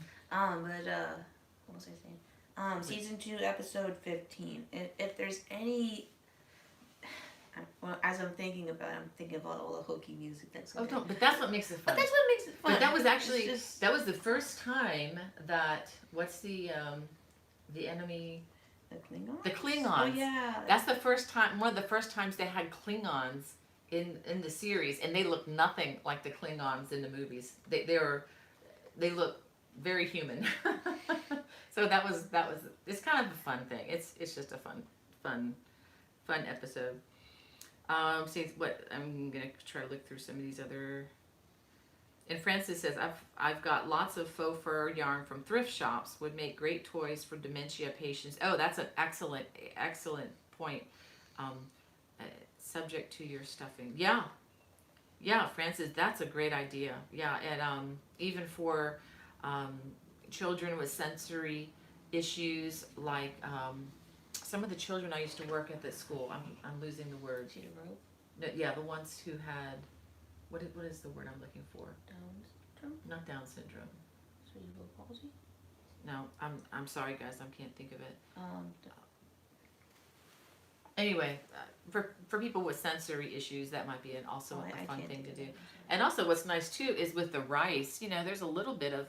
was I saying? Season 2, episode 15. If there's any. Well, as I'm thinking about it, I'm thinking about all the hokey music that's. Oh, don't! But that's what makes it fun. But that's what makes it fun. But that was actually that was the first time that what's the enemy. The Klingons. The Klingons. Oh yeah. That's the first time. One of the first times they had Klingons in the series, and they look nothing like the Klingons in the movies. They look very human. So that was it's kind of a fun thing. It's just a fun episode. See what I'm gonna try to look through some of these other. And Francis says, I've got lots of faux fur yarn from thrift shops. Would make great toys for dementia patients. Oh, that's an excellent point. Subject to your stuffing. Yeah, Francis, that's a great idea. Yeah, and even for children with sensory issues, like some of the children I used to work at this school. I'm losing the word. No, yeah, the ones who had. What is the word I'm looking for? Down syndrome? Not Down syndrome. Cerebral palsy? No, I'm sorry guys, I can't think of it. Anyway, for people with sensory issues, that might be also a fun thing to do. And also, what's nice too is with the rice. There's a little bit of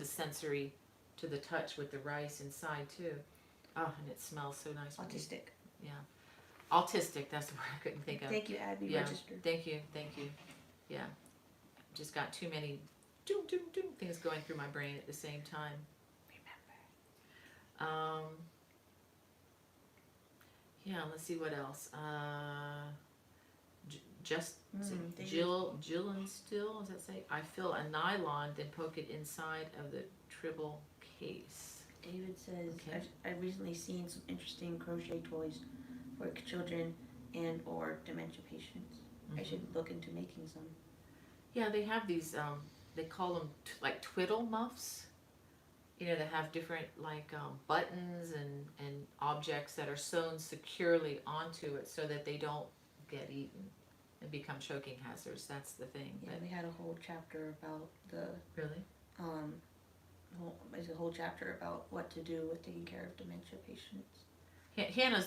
sensory to the touch with the rice inside too. Oh, and it smells so nice. Autistic. Yeah. Autistic, that's the word I couldn't think of. Thank you, Abby, registered. Thank you. Yeah. Just got too many things going through my brain at the same time. Remember. Yeah, let's see what else. Jill and Still, does that say? I fill a nylon, then poke it inside of the Tribble case. David says, okay. I've recently seen some interesting crochet toys for children and or dementia patients. I should look into making some. Yeah, they have these, they call them like twiddle muffs. That have different buttons and objects that are sewn securely onto it so that they don't get eaten and become choking hazards. That's the thing. Yeah, we had a whole chapter about the. Really? There's a whole chapter about what to do with taking care of dementia patients. Hannah's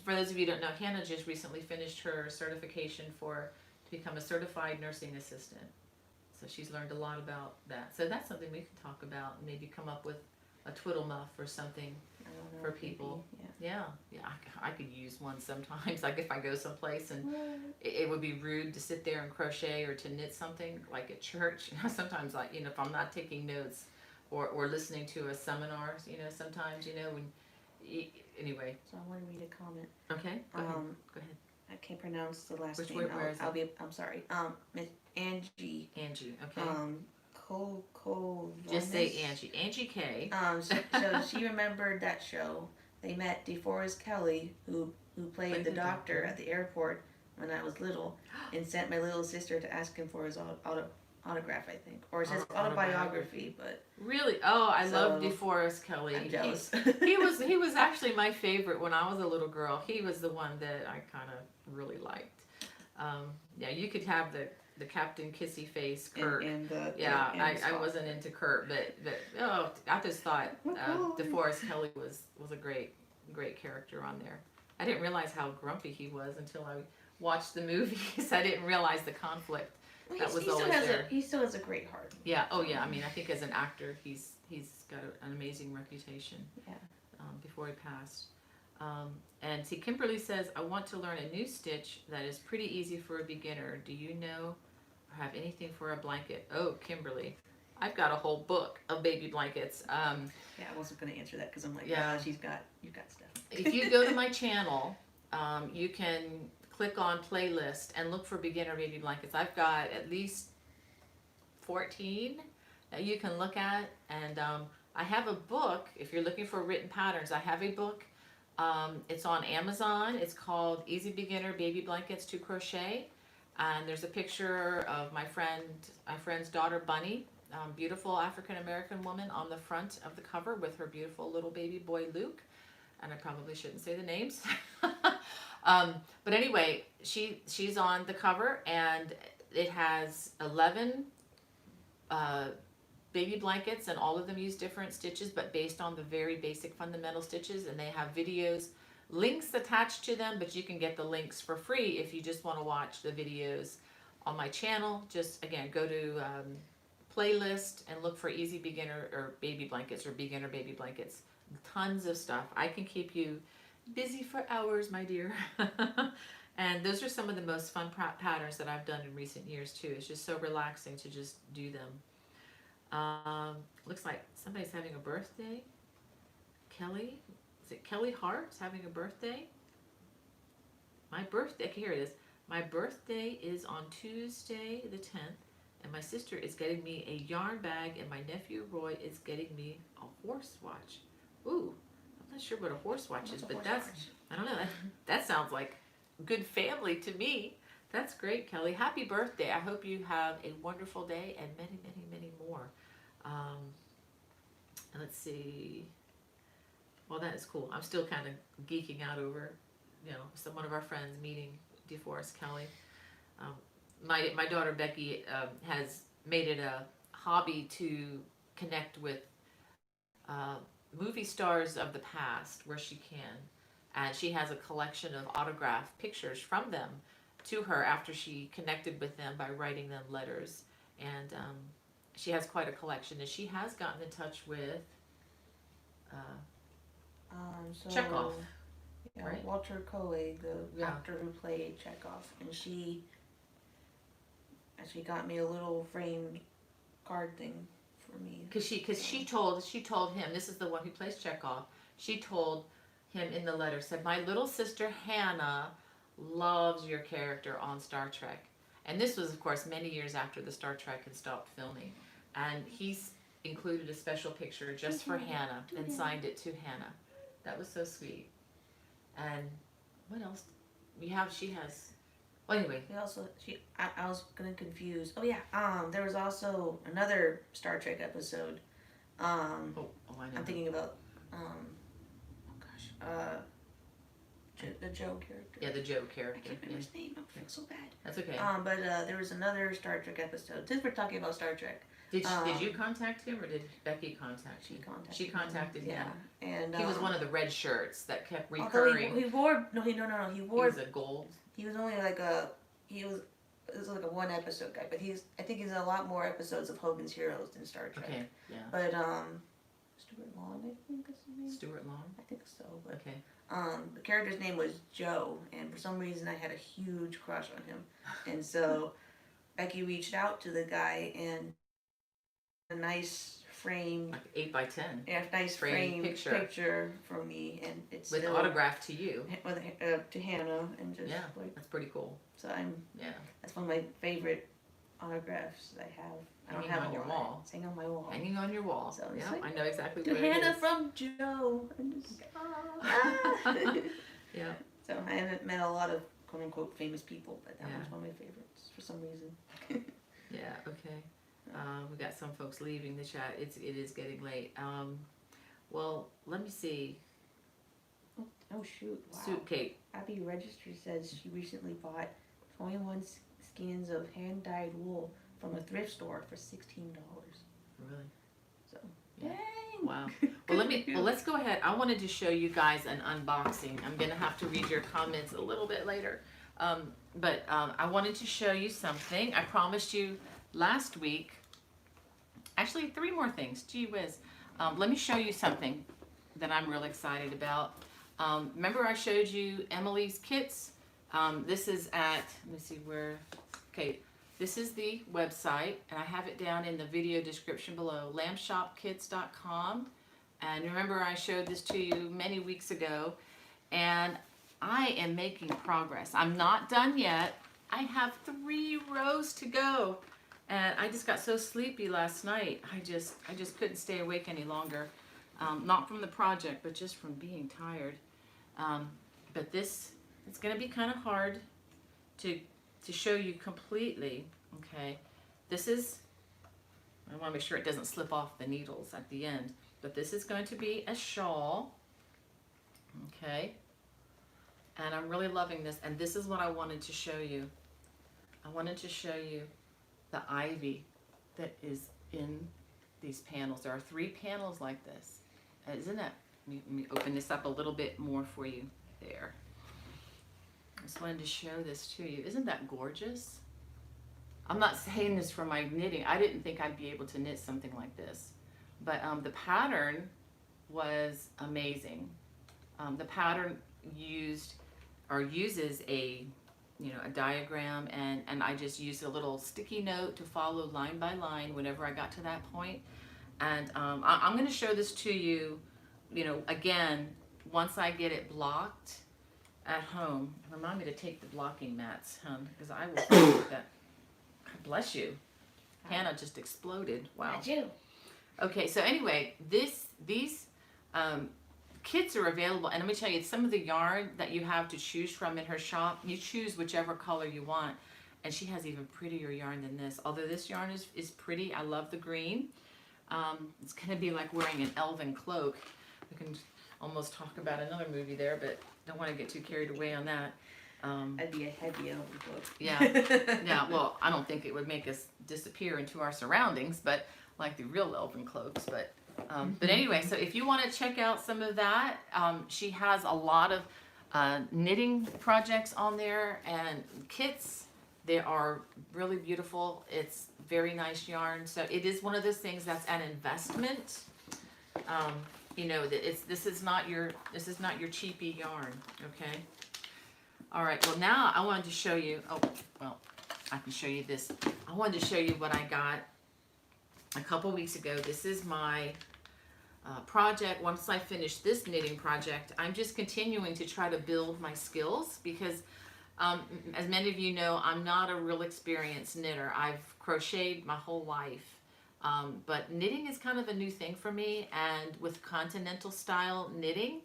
for those of you who don't know, Hannah just recently finished her certification to become a certified nursing assistant. So she's learned a lot about that. So that's something we can talk about and maybe come up with a twiddle muff or something for people. Maybe, yeah, I could use one sometimes. Like if I go someplace and it would be rude to sit there and crochet or to knit something like at church. Sometimes if I'm not taking notes or listening to a seminar, sometimes when. Anyway. So I want to read a comment. Okay. Go ahead. I can't pronounce the last name. Where is it? I'm sorry. Miss Angie. Angie. Okay. Just say Angie. Angie K. So she remembered that show. They met DeForest Kelley, who played the doctor at the airport when I was little, and sent my little sister to ask him for his autograph, I think, or it says autobiography, but really, I love DeForest Kelley. I'm jealous. he was actually my favorite when I was a little girl. He was the one that I kind of really liked. Yeah, you could have the Captain Kissy Face Kurt. I wasn't into Kurt, but I just thought DeForest Kelley was a great character on there. I didn't realize how grumpy he was until I watched the movies. I didn't realize the conflict. He still has a great heart. Yeah. Oh, yeah. I mean, I think as an actor, he's got an amazing reputation. Yeah. Before he passed, and see, Kimberly says, I want to learn a new stitch that is pretty easy for a beginner. Do you know or have anything for a blanket? Oh, Kimberly, I've got a whole book of baby blankets. Yeah, I wasn't going to answer that because I'm like, you've got stuff. If you go to my channel. you can click on playlist and look for beginner baby blankets. I've got at least 14 that you can look at, and I have a book. If you're looking for written patterns, I have a book. It's on Amazon. It's called Easy Beginner Baby Blankets to Crochet, and there's a picture of my friend's daughter Bunny, beautiful African American woman, on the front of the cover with her beautiful little baby boy Luke, and I probably shouldn't say the names. But anyway, she's on the cover, and it has 11 baby blankets, and all of them use different stitches, but based on the very basic fundamental stitches, and they have videos, links attached to them, but you can get the links for free if you just want to watch the videos on my channel. Just, again, go to playlist and look for Easy Beginner or Baby Blankets or Beginner Baby Blankets. Tons of stuff. I can keep you busy for hours, my dear. And those are some of the most fun patterns that I've done in recent years too. It's just so relaxing to just do them. Looks like somebody's having a birthday. Kelly, is it Kelly Hart's having a birthday? My birthday, okay, here it is. My birthday is on Tuesday the 10th, and my sister is getting me a yarn bag, and my nephew Roy is getting me a horse watch. Ooh, I'm not sure what a horse watch is, but that's, I don't know, that sounds like good family to me. That's great, Kelly. Happy birthday. I hope you have a wonderful day and many, many, many more. And let's see. Well, that is cool. I'm still kind of geeking out over, one of our friends meeting DeForest Kelly. My daughter Becky has made it a hobby to connect with movie stars of the past where she can. And she has a collection of autographed pictures from them to her after she connected with them by writing them letters. And she has quite a collection. And she has gotten in touch with Chekhov. Yeah, right? Walter Koenig, the actor who played Chekhov. And she actually got me a little framed card thing for me. Because she told him, this is the one who plays Chekhov, she told him in the letter, said, my little sister Hannah loves your character on Star Trek. And this was, of course, many years after the Star Trek had stopped filming. And he's included a special picture just for Hannah and signed it to Hannah. That was so sweet. And what else? She has, well, anyway. I was gonna confuse. Oh yeah, there was also another Star Trek episode. I know. I'm thinking about, the Joe character. Yeah, the Joe character. I can't remember his name. I feel so bad. That's okay. But there was another Star Trek episode. Since we're talking about Star Trek. Did you contact him, or did Becky contact him? She contacted him. Yeah. And he was one of the red shirts that kept recurring. He wore no. He was a gold. He was only like it was like a one episode guy, but I think he's in a lot more episodes of Hogan's Heroes than Star Trek. Okay, yeah. But Stuart Long, I think is his name. Stuart Long? I think so. But, okay. The character's name was Joe, and for some reason I had a huge crush on him. And so Becky reached out to the guy, and a nice frame, like 8 by 10. Yeah, nice frame picture for me, and it's with still autograph to you. With to Hannah, and just that's pretty cool. So that's one of my favorite autographs that I have. I don't have on your wall. It's hanging on my wall. Hanging on your wall. So yeah, I know exactly what it is. To Hannah from Joe. And just, yeah. So I haven't met a lot of quote unquote famous people, but that one's one of my favorites for some reason. Yeah. Okay. We got some folks leaving the chat. It is getting late. Well, let me see. Oh shoot! Wow. Soup cake. Abby Register says she recently bought 21 skeins of hand-dyed wool from a thrift store for $16. Really? So, yeah. Dang. Wow. Well, let's go ahead. I wanted to show you guys an unboxing. I'm gonna have to read your comments a little bit later, but I wanted to show you something. I promised you last week. Actually, 3 more things. Gee whiz. Let me show you something that I'm really excited about. Remember I showed you Emily's kits? This is at, let me see where, okay, this is the website, and I have it down in the video description below, lambshopkits.com. And remember I showed this to you many weeks ago, and I am making progress. I'm not done yet. I have 3 rows to go. And I just got so sleepy last night. I just couldn't stay awake any longer. Not from the project, but just from being tired. But it's going to be kind of hard to show you completely. Okay, this is, I want to make sure it doesn't slip off the needles at the end. But this is going to be a shawl. Okay, and I'm really loving this. And this is what I wanted to show you. I wanted to show you the ivy that is in these panels. There are 3 panels like this. Isn't that, let me open this up a little bit more for you. There. I just wanted to show this to you. Isn't that gorgeous? I'm not saying this for my knitting. I didn't think I'd be able to knit something like this. But the pattern was amazing. The pattern uses a diagram, and I just used a little sticky note to follow line by line whenever I got to that point. And I'm going to show this to you, again, once I get it blocked at home. Remind me to take the blocking mats, because I will do that. God bless you. Hannah just exploded. Wow. Not you. Okay, so anyway, these kits are available, and let me tell you, some of the yarn that you have to choose from in her shop, you choose whichever color you want, and she has even prettier yarn than this. Although this yarn is pretty, I love the green. It's going to be like wearing an elven cloak. We can almost talk about another movie there, but don't want to get too carried away on that. I'd be a heavy elven cloak. Yeah, yeah. Well, I don't think it would make us disappear into our surroundings, but like the real elven cloaks. But anyway, so if you want to check out some of that, she has a lot of knitting projects on there and kits. They are really beautiful. It's very nice yarn. So it is one of those things that's an investment. This is not your cheapy yarn. Okay. All right. Well, now I wanted to show you. Oh, well, I can show you this. I wanted to show you what I got a couple weeks ago. This is my project. Once I finish this knitting project, I'm just continuing to try to build my skills because, as many of you know, I'm not a real experienced knitter. I've crocheted my whole life, but knitting is kind of a new thing for me. And with continental style knitting,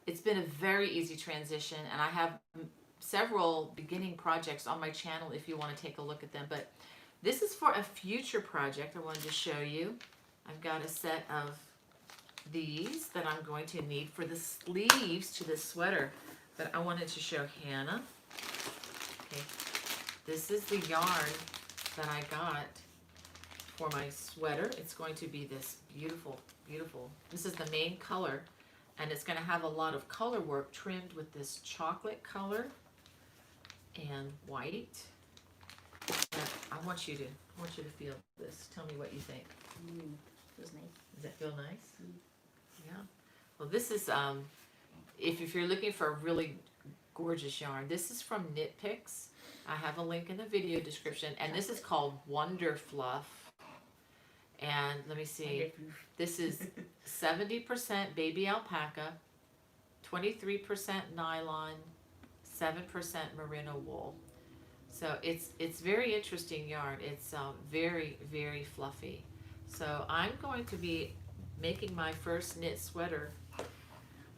it's been a very easy transition. And I have several beginning projects on my channel if you want to take a look at them. But this is for a future project I wanted to show you. I've got a set of these that I'm going to need for the sleeves to this sweater. But I wanted to show Hannah. Okay, this is the yarn that I got for my sweater. It's going to be this beautiful, beautiful. This is the main color, and it's going to have a lot of color work trimmed with this chocolate color and white. And I want you to feel this. Tell me what you think. Feels nice. Does it feel nice? Yeah. Well, this is if you're looking for a really gorgeous yarn, this is from Knit Picks. I have a link in the video description, and this is called Wonder Fluff. And let me see. This is 70% baby alpaca, 23% nylon, 7% merino wool. So it's very interesting yarn. It's very, very fluffy. So I'm going to be making my first knit sweater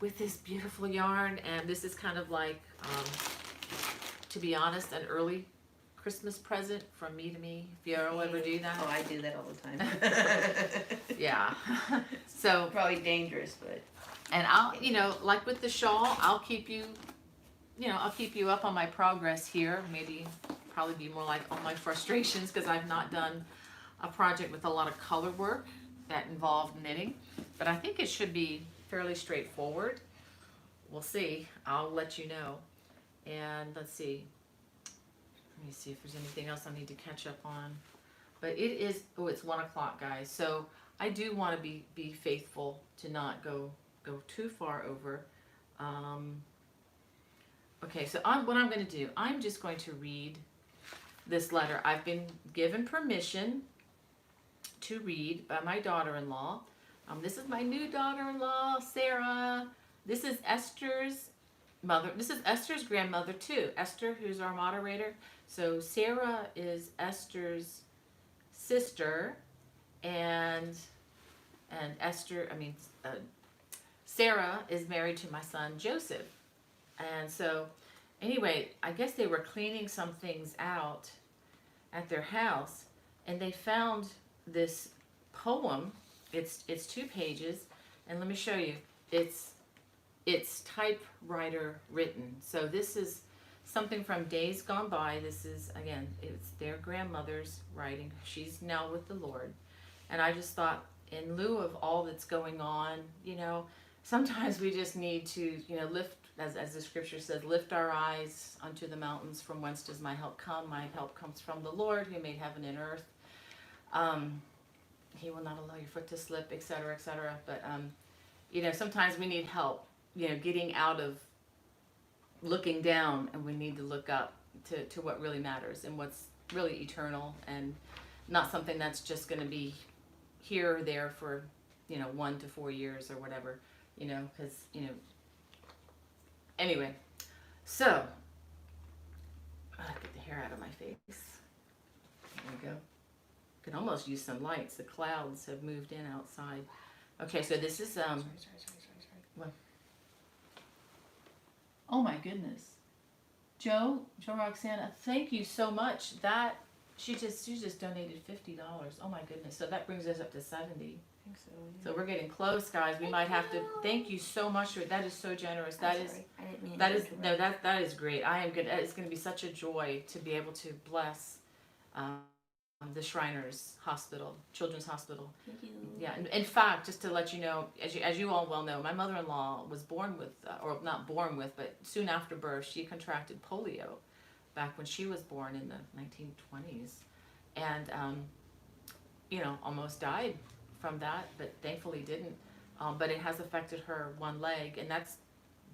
with this beautiful yarn, and this is kind of like, to be honest, an early Christmas present from me to me, if you ever do that. Oh, I do that all the time. Yeah. So probably dangerous, but. And I'll, like with the shawl, I'll keep you up on my progress here. Maybe probably be more like on my frustrations because I've not done a project with a lot of color work that involved knitting. But I think it should be fairly straightforward. We'll see. I'll let you know. And let's see. Let me see if there's anything else I need to catch up on. But it is, it's 1 o'clock, guys. So I do want to be faithful to not go too far over. Okay, so what I'm going to do, I'm just going to read this letter. I've been given permission to read by my daughter-in-law. This is my new daughter-in-law, Sarah. This is Esther's mother. This is Esther's grandmother too. Esther, who's our moderator. So Sarah is Esther's sister, and Esther. Sarah is married to my son Joseph, and so anyway, I guess they were cleaning some things out at their house, and they found this poem. It's 2 pages, and let me show you. It's typewriter written. So this is something from days gone by. This is, again, it's their grandmother's writing. She's now with the Lord. And I just thought, in lieu of all that's going on, sometimes we just need to, lift, as the scripture says, lift our eyes unto the mountains, from whence does my help come? My help comes from the Lord who made heaven and earth. He will not allow your foot to slip, etc., etc. But, sometimes we need help, getting out of looking down, and we need to look up to what really matters and what's really eternal, and not something that's just going to be here or there for, 1 to 4 years or whatever, because, anyway. So, get the hair out of my face. There we go. Could almost use some lights. The clouds have moved in outside. Okay, so this is Sorry. what? Oh my goodness, Joe Roxana, thank you so much. That she just donated $50. Oh my goodness, so that brings us up to 70. I think so. Yeah. So we're getting close, guys. We might have to. Thank you so much. That is so generous. I didn't mean That to is interrupt. that is great. I am good. It's going to be such a joy to be able to bless the Shriners Hospital, Children's Hospital. Thank you. Yeah. In fact, just to let you know, as you all well know, my mother-in-law was born with, or not born with, but soon after birth, she contracted polio back when she was born in the 1920s, and almost died from that, but thankfully didn't. But it has affected her one leg, and that's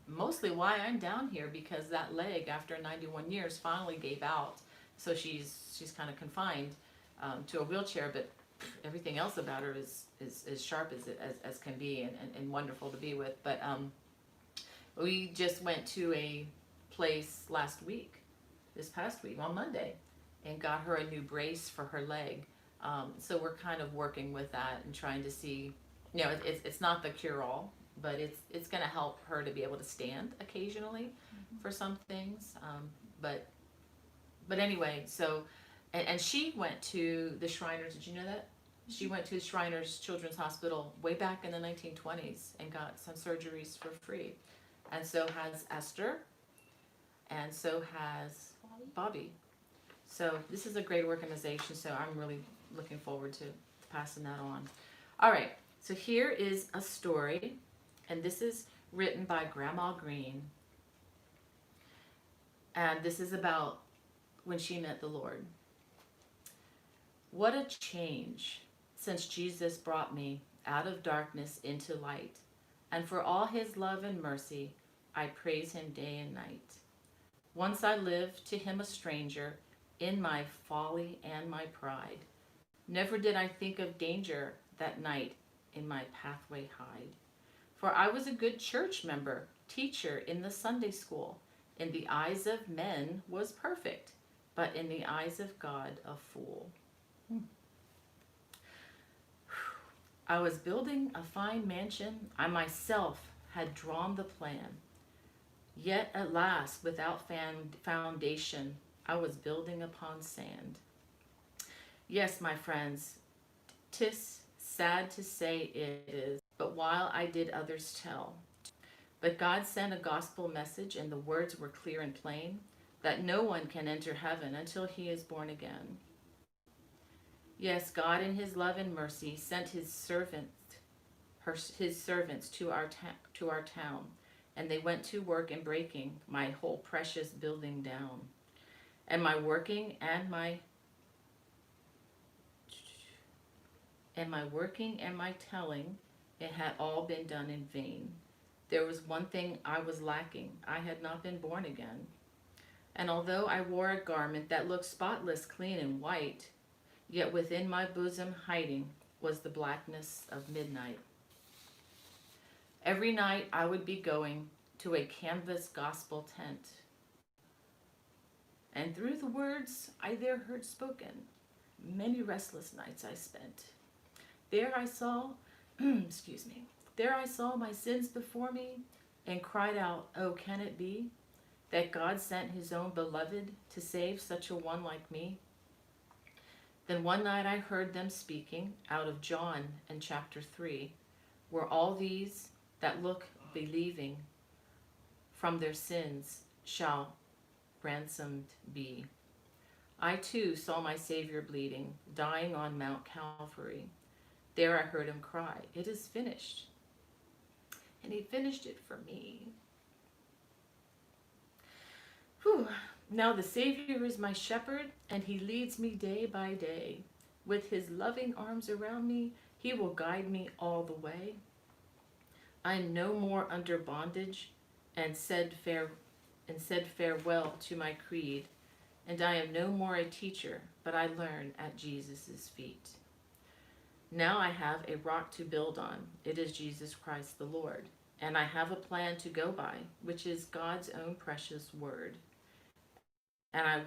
mostly why I'm down here, because that leg, after 91 years, finally gave out. So she's kind of confined to a wheelchair, but everything else about her is sharp as can be, and wonderful to be with. But we just went to a place this past week on Monday, and got her a new brace for her leg. So we're kind of working with that and trying to see, it's not the cure-all, but it's going to help her to be able to stand occasionally for some things. But anyway, so, and she went to the Shriners. Did you know that? She went to Shriners Children's Hospital way back in the 1920s and got some surgeries for free. And so has Esther, and so has Bobby. So this is a great organization, so I'm really looking forward to passing that on. All right, so here is a story, and this is written by Grandma Green. And this is about when she met the Lord. What a change since Jesus brought me out of darkness into light. And for all his love and mercy, I praise him day and night. Once I lived to him a stranger in my folly and my pride. Never did I think of danger that night in my pathway hide. For I was a good church member, teacher in the Sunday school. In the eyes of men was perfect, but in the eyes of God a fool. I was building a fine mansion. I myself had drawn the plan. Yet at last, without foundation, I was building upon sand. Yes, my friends, 'tis sad to say it is, but while I did others tell. But God sent a gospel message, and the words were clear and plain, that no one can enter heaven until he is born again. Yes, God in his love and mercy sent his servants to our town, and they went to work in breaking my whole precious building down. And my working and my telling, it had all been done in vain. There was one thing I was lacking. I had not been born again. And although I wore a garment that looked spotless, clean, and white, yet within my bosom hiding was the blackness of midnight. Every night I would be going to a canvas gospel tent. And through the words I there heard spoken, many restless nights I spent. There I saw, excuse me, there I saw my sins before me and cried out, oh, can it be that God sent his own beloved to save such a one like me? Then one night I heard them speaking out of John in chapter 3, where all these that look believing from their sins shall ransomed be. I too saw my Savior bleeding, dying on Mount Calvary. There I heard him cry, it is finished. And he finished it for me. Whew. Now the Savior is my shepherd, and he leads me day by day. With his loving arms around me, he will guide me all the way. I am no more under bondage, and said farewell to my creed, and I am no more a teacher, but I learn at Jesus' feet. Now I have a rock to build on. It is Jesus Christ the Lord, and I have a plan to go by, which is God's own precious word. And I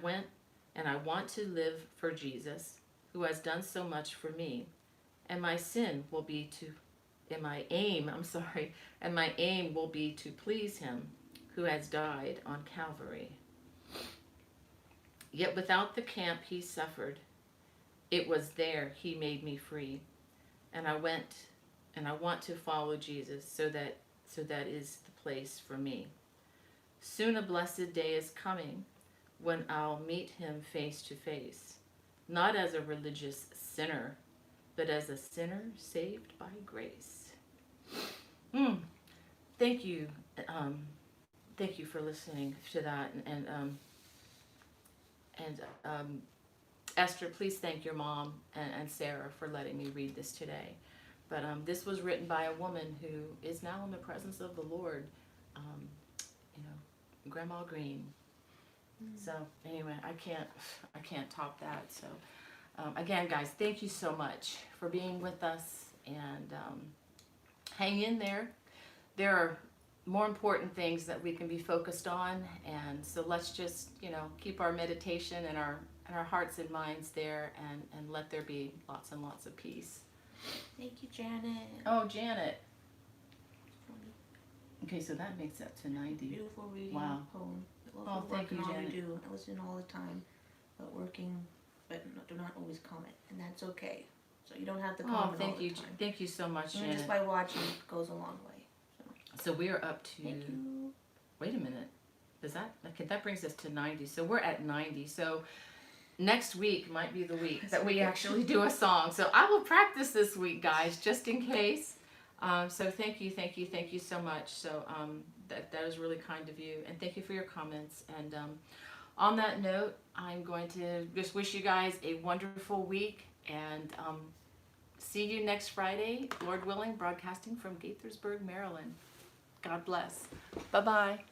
want to live for Jesus, who has done so much for me, and my aim will be to please him, who has died on Calvary. Yet without the camp he suffered, it was there he made me free. And I want to follow Jesus, so that is the place for me. Soon a blessed day is coming when I'll meet him face to face, not as a religious sinner, but as a sinner saved by grace. Thank you. Thank you for listening to that. And Esther, please thank your mom and Sarah for letting me read this today. But this was written by a woman who is now in the presence of the Lord, Grandma Green. So anyway, I can't top that. So again, guys, thank you so much for being with us, and hang in there. There are more important things that we can be focused on, and so let's just keep our meditation and our hearts and minds there, and let there be lots and lots of peace. Thank you, Janet. Oh, Janet. Okay, so that makes up to 90. Beautiful reading. Wow. Poem. Oh, thank you, Janet. I listen all the time, but working, but do not always comment, and that's okay. So you don't have to comment all the time. Thank you so much, Janet. Just by watching goes a long way. So we are up to. Thank you. Wait a minute. That brings us to 90. So we're at 90. So next week might be the week that we actually do a song. So I will practice this week, guys, just in case. So thank you so much. So that is really kind of you, and thank you for your comments. And on that note, I'm going to just wish you guys a wonderful week, and see you next Friday, Lord willing, broadcasting from Gaithersburg, Maryland. God bless. Bye-bye.